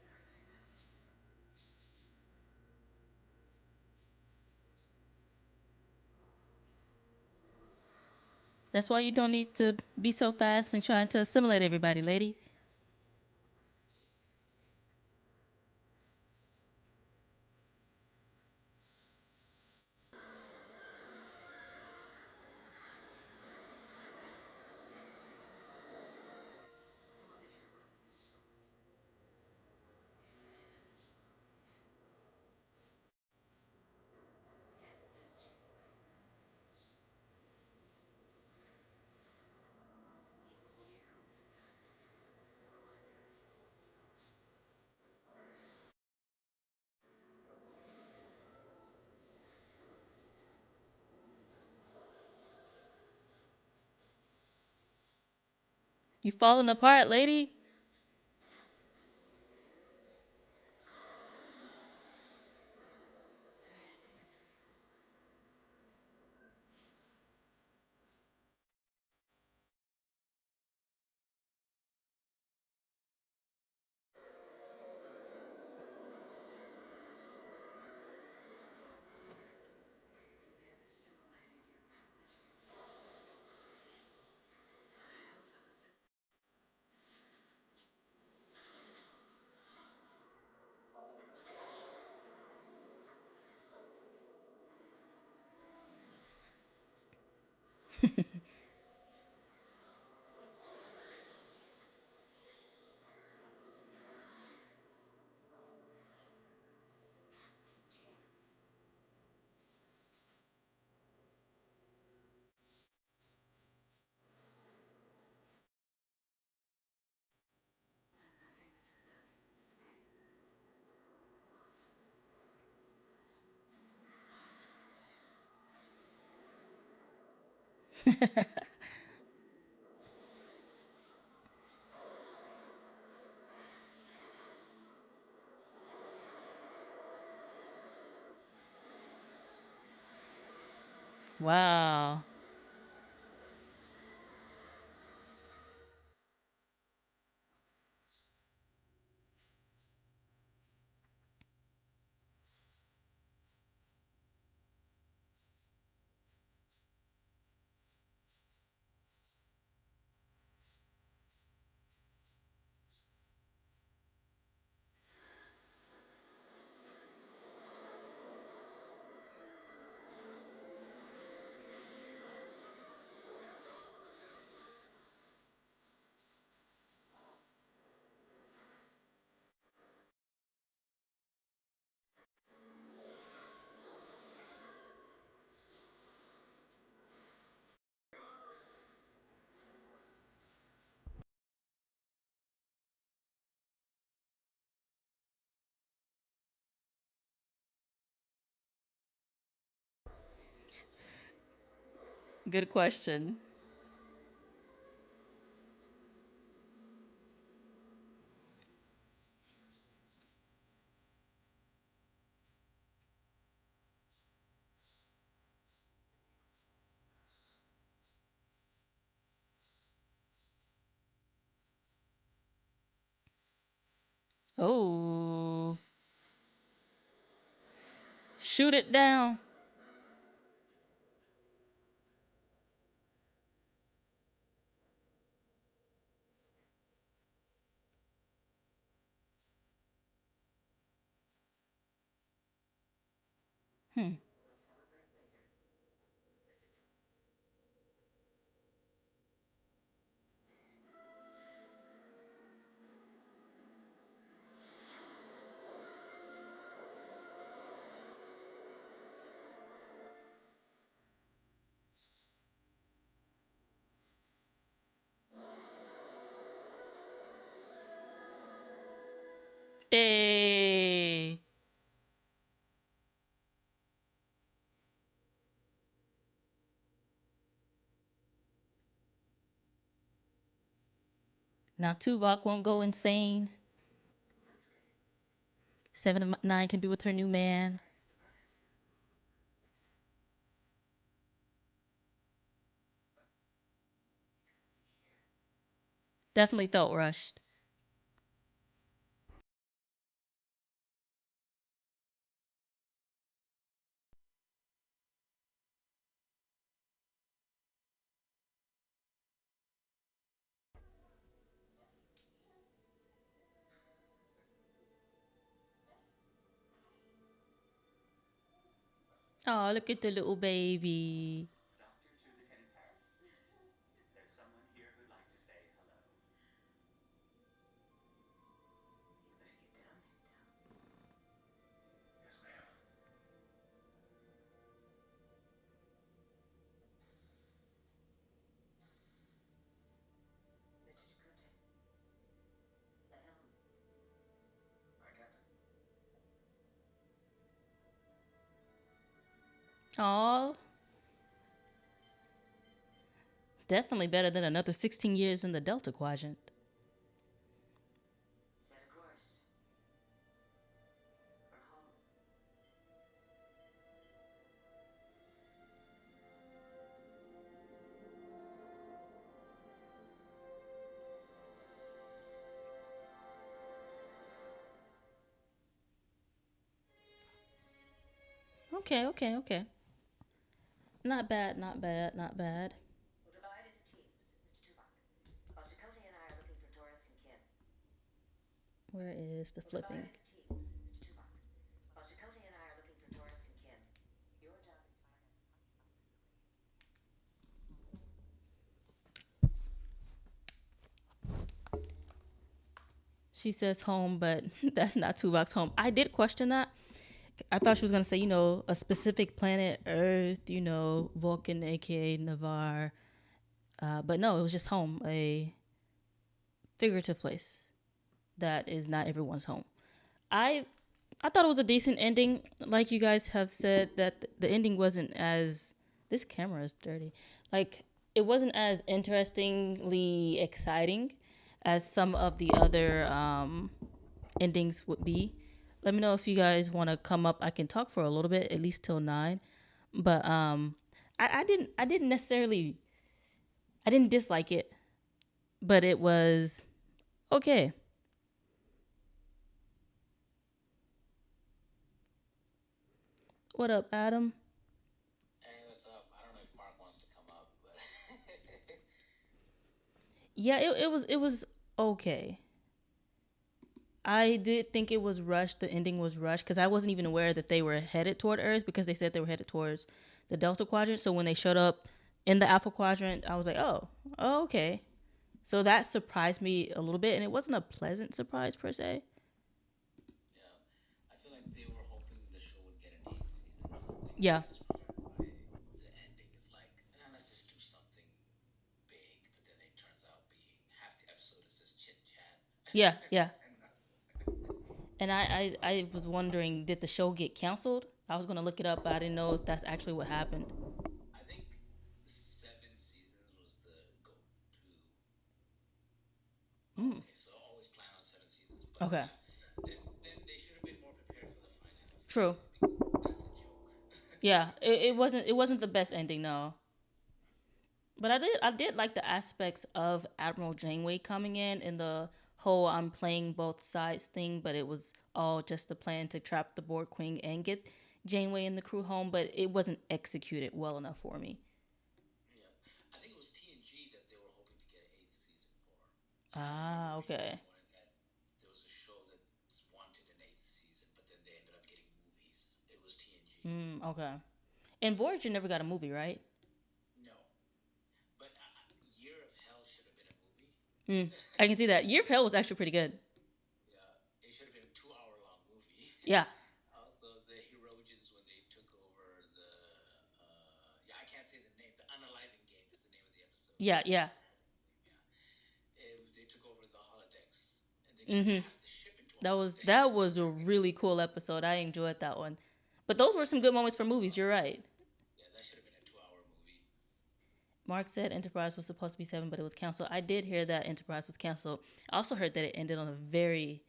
That's why you don't need to be so fast and trying to assimilate everybody, lady. You falling apart, lady. Wow. Good question. Oh, shoot it down. Hmm. Hey. Now Tuvok won't go insane. 7 of 9 can be with her new man. Definitely felt rushed. Oh, look at the little baby. Oh, definitely better than another 16 years in the Delta Quadrant. Okay, okay, okay. Not bad, not bad, not bad. Where is the flipping? She says home, but that's not Tuvok's home. I did question that. I thought she was gonna say, a specific planet, Earth, Vulcan, aka Navarre. But no, it was just home, a figurative place that is not everyone's home. I I thought it was a decent ending. Like you guys have said, that the ending wasn't as, this camera is dirty. Like, it wasn't as interestingly exciting as some of the other endings would be. Let me know if you guys want to come up. I can talk for a little bit, at least till 9. But I didn't necessarily, I didn't dislike it, but it was okay. What up, Adam? Yeah, it was okay. I did think it was rushed. The ending was rushed because I wasn't even aware that they were headed toward Earth, because they said they were headed towards the Delta Quadrant. So when they showed up in the Alpha Quadrant, I was like, oh, okay. So that surprised me a little bit, and it wasn't a pleasant surprise per se. Yeah, yeah, yeah. And I was wondering, did the show get canceled? I was gonna look it up, but I didn't know if that's actually what happened. Mm. Okay. True. Yeah, it wasn't the best ending, no. But I did like the aspects of Admiral Janeway coming in and the whole I'm playing both sides thing, but it was all just a plan to trap the Borg Queen and get Janeway and the crew home, but it wasn't executed well enough for me. Ah, okay. Okay. And Voyager never got a movie, right? Mm, I can see that. Year of Hell was actually pretty good. Yeah. Yeah, yeah. Hmm. That was a really cool episode. I enjoyed that one. But those were some good moments for movies. You're right. Mark said Enterprise was supposed to be 7, but it was canceled. I did hear that Enterprise was canceled. I also heard that it ended on a very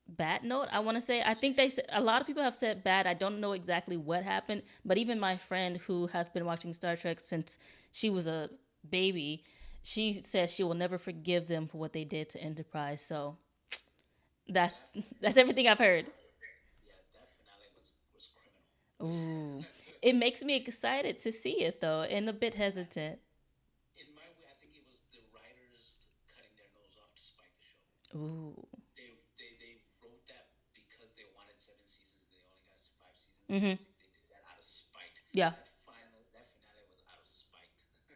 bad note. I want to say. I think a lot of people have said bad. I don't know exactly what happened, but even my friend who has been watching Star Trek since she was a baby, she says she will never forgive them for what they did to Enterprise. So that's that's everything I've heard. Ooh, it makes me excited to see it though, and a bit hesitant. Ooh. Mhm. Yeah.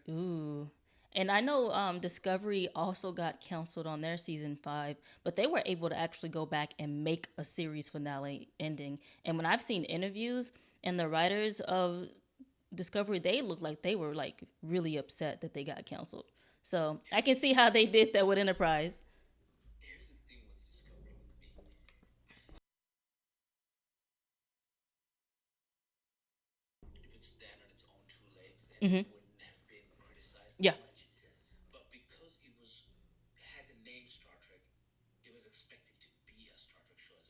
Ooh. And I know Discovery also got canceled on their season 5, but they were able to actually go back and make a series finale ending. And when I've seen interviews and the writers of Discovery, they look like they were like really upset that they got canceled. So I can see how they did that with Enterprise. Hmm. Yeah.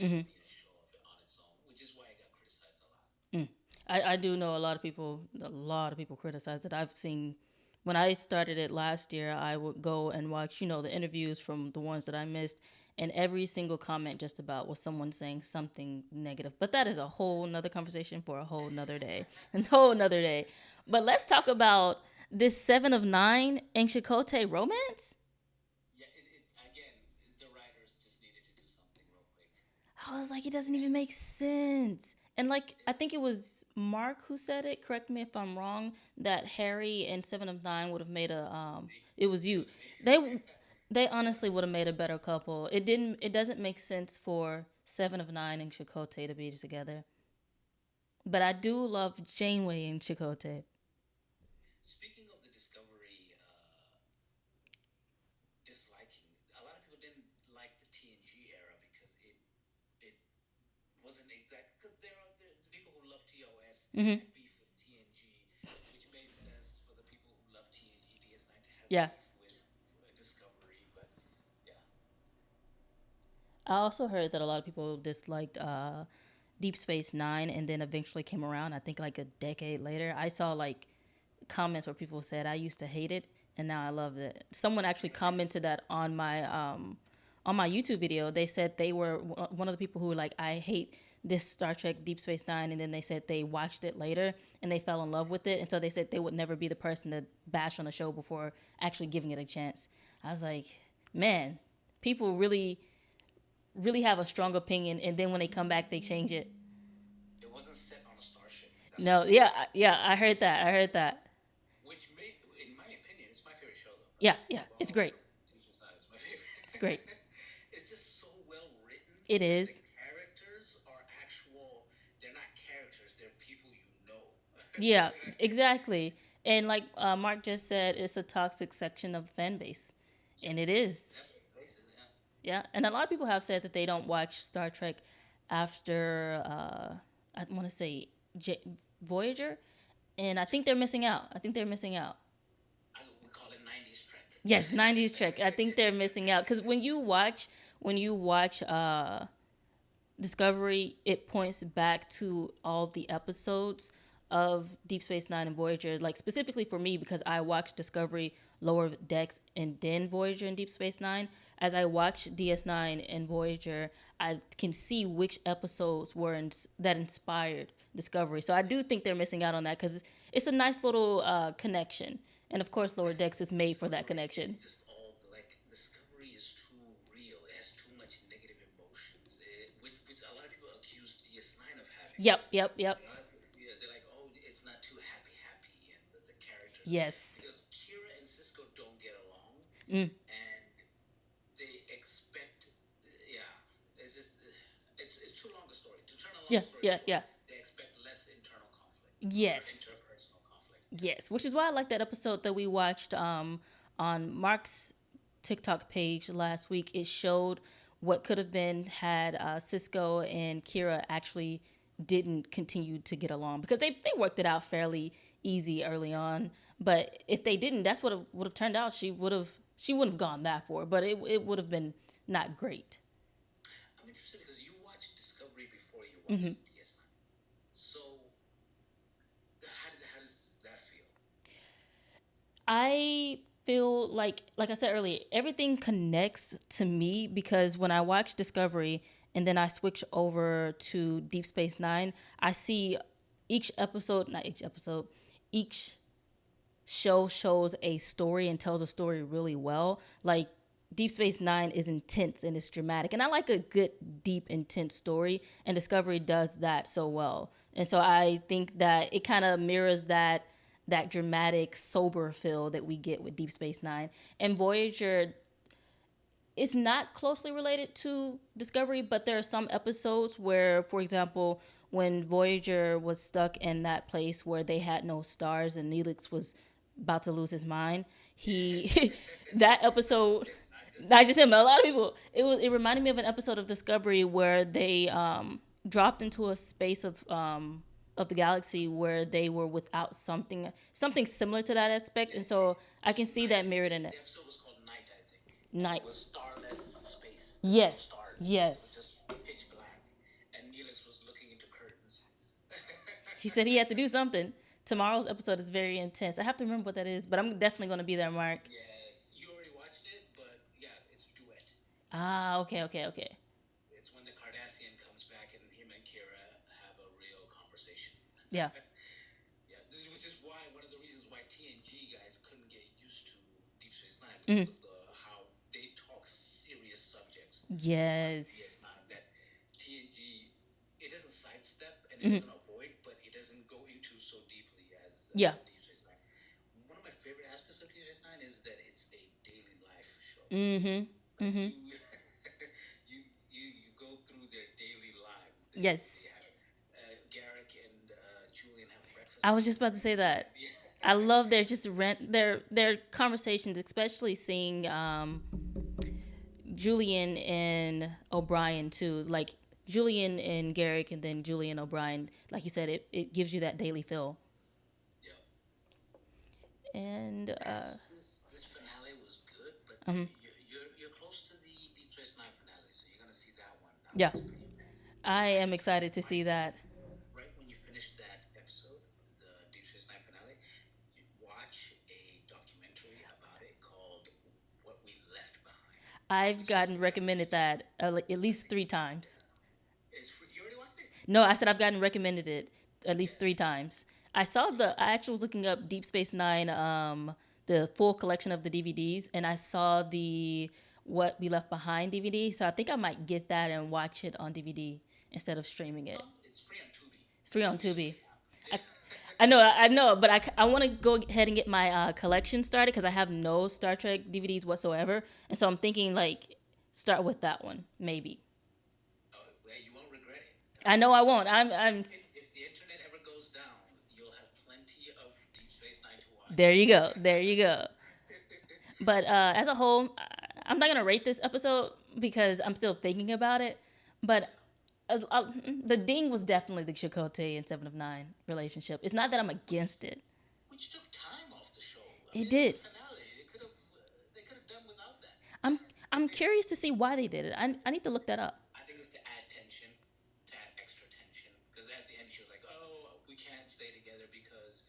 Hmm. Mm. I do know a lot of people criticize it. I've seen when I started it last year, I would go and watch, the interviews from the ones that I missed, and every single comment just about was someone saying something negative. But that is a whole nother conversation for a whole nother day. A whole nother day. But let's talk about this Seven of Nine and Chakotay romance. I was like, it doesn't even make sense. And like, I think it was Mark who said it. Correct me if I'm wrong. That Harry and Seven of Nine would have made a. It was you. They they honestly would have made a better couple. It didn't. It doesn't make sense for Seven of Nine and Chakotay to be together. But I do love Janeway and Chakotay. Hmm. Yeah. I also heard that a lot of people disliked Deep Space Nine, and then eventually came around. I think like a decade later, I saw like comments where people said I used to hate it and now I love it. Someone actually commented that on my YouTube video. They said they were one of the people who were like, I hate this Star Trek Deep Space Nine, and then they said they watched it later and they fell in love with it, and so they said they would never be the person to bash on a show before actually giving it a chance. I was like, man, people really have a strong opinion, and then when they come back, they change it. No, yeah, yeah, I heard that. I heard that. Yeah, yeah, it's great. It's great. It is. Yeah, exactly. And like Mark just said, it's a toxic section of the fan base, and it is. Yeah, and a lot of people have said that they don't watch Star Trek after I want to say Voyager, and I think they're missing out. I think they're missing out. Yes, 90s Trek. I think they're missing out because when you watch Discovery, it points back to all the episodes of Deep Space Nine and Voyager. Like specifically for me, because I watched Discovery, Lower Decks, and then Voyager and Deep Space Nine. As I watch DS9 and Voyager, I can see which episodes that inspired Discovery. So I do think they're missing out on that because it's a nice little connection. And of course, Lower Decks is made for that Discovery, connection. it's just all like Discovery is too real. It has too much negative emotions, which a lot of people accuse DS9 of having. Yep, yep, yep. You know, yeah, they're like, oh, it's not too happy, happy, and the characters Yes. because Kira and Cisco don't get along, Mm. and they expect, yeah, it's just it's too long a story. To turn a long Yeah, story yeah, short, yeah. they expect less internal conflict or Yes. interpersonal conflict. Yeah. Yes, which is why I like that episode that we watched on Mark's TikTok page last week. It showed what could have been had Cisco and Kira actually didn't continue to get along because they worked it out fairly easy early on. But if they didn't, that's what it would have turned out. She wouldn't have gone that far, but it would have been not great. I'm interested because you watched Discovery before you watched DS9. So how does that feel? I feel like I said earlier, everything connects to me because when I watch Discovery and then I switch over to Deep Space Nine, I see not each episode, each show shows a story and tells a story really well. Like Deep Space Nine is intense and it's dramatic, and I like a good, deep, intense story, and Discovery does that so well. And so I think that it kind of mirrors that dramatic, sober feel that we get with Deep Space Nine. And Voyager is not closely related to Discovery, but there are some episodes where, for example, when Voyager was stuck in that place where they had no stars and Neelix was about to lose his mind, he that Not episode just him. Not just not him. just him, a lot of people. It reminded me of an episode of Discovery where they dropped into a space of the galaxy where they were without something similar to that aspect, and so I It can was see night. that mirrored in it. The episode was called Night, I think, and Night. it was starless space. There was no Yes. stars. It was Yes. just pitch black, and Neelix was looking into curtains. He said he had to do something. Tomorrow's episode is very intense. I have to remember what that is, but I'm definitely going to be there, Mark. Yes, you already watched it, but yeah, it's duet. Ah, okay, okay, okay. It's when the Cardassian comes back and him and Kira have a real conversation. Yeah. Yeah, which is why one of the reasons why TNG guys couldn't get used to Deep Space Nine Mm. because of the how they talk serious subjects on Yes. DS9 that TNG it doesn't sidestep and it Mm-hmm. doesn't avoid, but it doesn't go into so deeply as Yeah. Deep Space Nine. One of my favorite aspects of Deep Space Nine is that it's a daily life show. Mm-hmm. Like Mm-hmm. you go through their daily lives. They Yes. have Garrick and Julian have breakfast I was just about to say that. yeah. I love their conversations, especially seeing Julian and O'Brien too. Like Julian and Garrick, and then Julian O'Brien. Like you said, it gives you that daily feel. Yeah. And This finale was good, but um, you're close to the Deep Space Nine finale, so you're gonna see that one. That yeah, one's pretty amazing. I It's am actually excited to see that. right when you finish that episode, the Deep Space Nine finale, you watch a documentary about it called "What We Left Behind," I've which is gotten free on recommended TV. that at least 3 times. It's free. You already watched it? No, I said I've gotten recommended it at least three Yes. times. I saw I actually was looking up Deep Space Nine, the full collection of the DVDs, and I saw the What We Left Behind DVD. So I think I might get that and watch it on DVD instead of streaming it. It's free on Tubi. It's free on Tubi's a Tubi. free app. I know, but I want to go ahead and get my collection started because I have no Star Trek DVDs whatsoever, and so I'm thinking like start with that one maybe. Oh, well, you won't regret it. I know I won't. I'm If the internet ever goes down, you'll have plenty of Deep Space Nine to watch. there. You go. There you go. But as a whole, I'm not gonna rate this episode because I'm still thinking about it. But the ding was definitely the Chakotay and Seven of Nine relationship. It's not that I'm against it. Which took time off the show. I It mean, it was did. a finale. It could have. I'm curious to see why they did it. I need to look that up. I think it's to add tension, to add extra tension. Because at the end, she was like, "Oh, we can't stay together because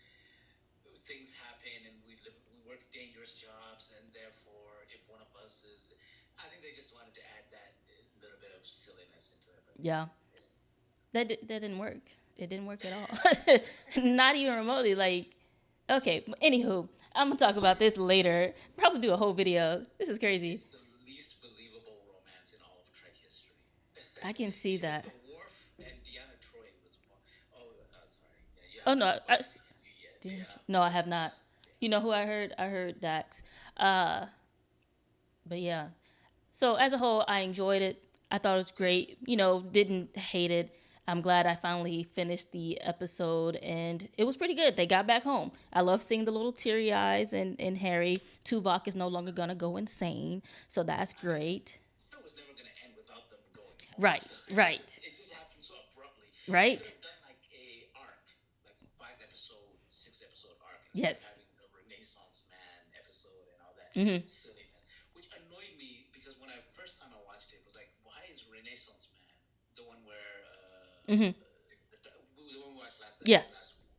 things happen and we work dangerous jobs, and therefore, if one of us is," I think they just wanted to add that little bit of silliness into it. But Yeah, that didn't work. It didn't work at all. Not even remotely. Like, okay. Anywho, I'm gonna talk about this later. Probably do a whole video. This is crazy. it's the least believable romance in all of Trek history. I can see Even that. the Worf and Deanna Troy was one. Oh, sorry. Yeah, you Oh haven't no, watched it yet. no, I have not. You know who I heard? I heard Dax. But yeah. So as a whole, I enjoyed it. I thought it was great. You know, didn't hate it. I'm glad I finally finished the episode and it was pretty good. They got back home. I love seeing the little teary eyes and Harry. Tuvok is no longer gonna go insane. So that's great. It was never going to end without them going home. Right, So right, it just happened so abruptly. They right. could have done like a arc, like 5 episode, 6 episode arc, instead of Yes. having a Renaissance Man episode and all that Mm-hmm. silliness, which annoyed me because when I first time I watched it, it was like, why is Renaissance Man the one where Mm-hmm. the one we watched Yeah. last week?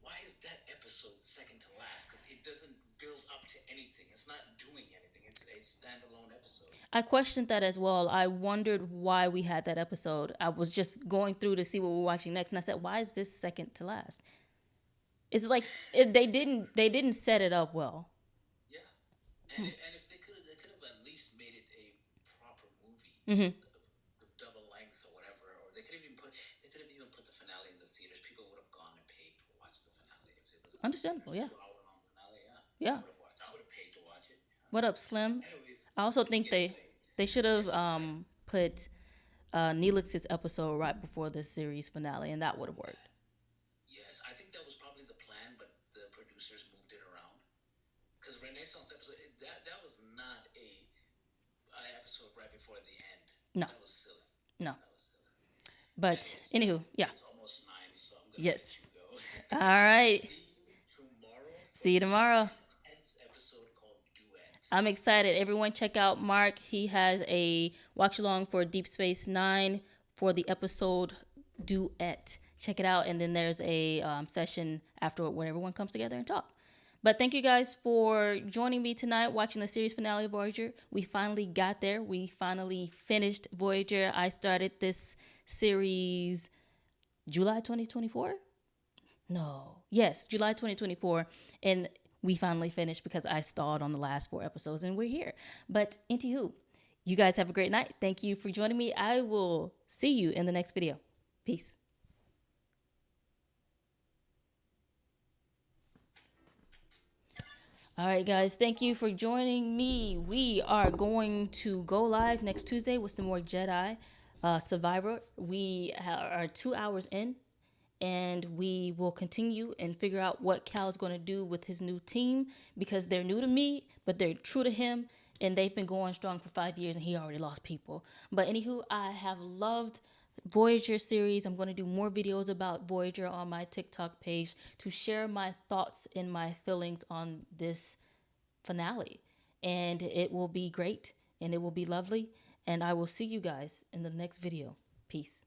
Why is that episode second to last? Because it doesn't build up to anything. It's not doing anything. It's a standalone episode. I questioned that as well. I wondered why we had that episode. I was just going through to see what we're watching next, and I said, "Why is this second to last?" It's like they didn't set it up well. Yeah, and if they could have at least made it a proper movie, Mm-hmm. double length or whatever, or they could have even put the finale in the theaters. People would have gone and paid to watch the finale if it was Understandable, yeah. 2 hour long finale. Yeah, Yeah. I would have paid to watch it. Yeah. What up, Slim? Anyways, I also it's think getting late. they should have put Neelix's episode right before the series finale, and that would have worked. Yes, I think that was probably the plan, but the producers moved it around. Because Renaissance episode, that was not a episode right before the end. No. That was silly. No. That was silly. But Anyways, anywho, yeah. It's almost 9, so I'm gonna Yes. let you go. All right. See you tomorrow. See you tomorrow. Intense episode called Duet. I'm excited. Everyone check out Mark. He has a watch along for Deep Space Nine for the episode Duet. Check it out. And then there's a session afterward when everyone comes together and talk. But thank you guys for joining me tonight watching the series finale of Voyager. We finally got there. We finally finished Voyager. I started this series July 2024? No. Yes, July 2024. And we finally finished because I stalled on the last 4 episodes and we're here. But anywho, you guys have a great night. Thank you for joining me. I will see you in the next video. Peace. All right, guys, thank you for joining me. We are going to go live next Tuesday with some more Jedi Survivor. We are 2 hours in, and we will continue and figure out what Cal is going to do with his new team because they're new to me, but they're true to him, and they've been going strong for 5 years, and he already lost people. But anywho, I have loved Voyager series. I'm going to do more videos about Voyager on my TikTok page to share my thoughts and my feelings on this finale. And it will be great and it will be lovely. And I will see you guys in the next video. Peace.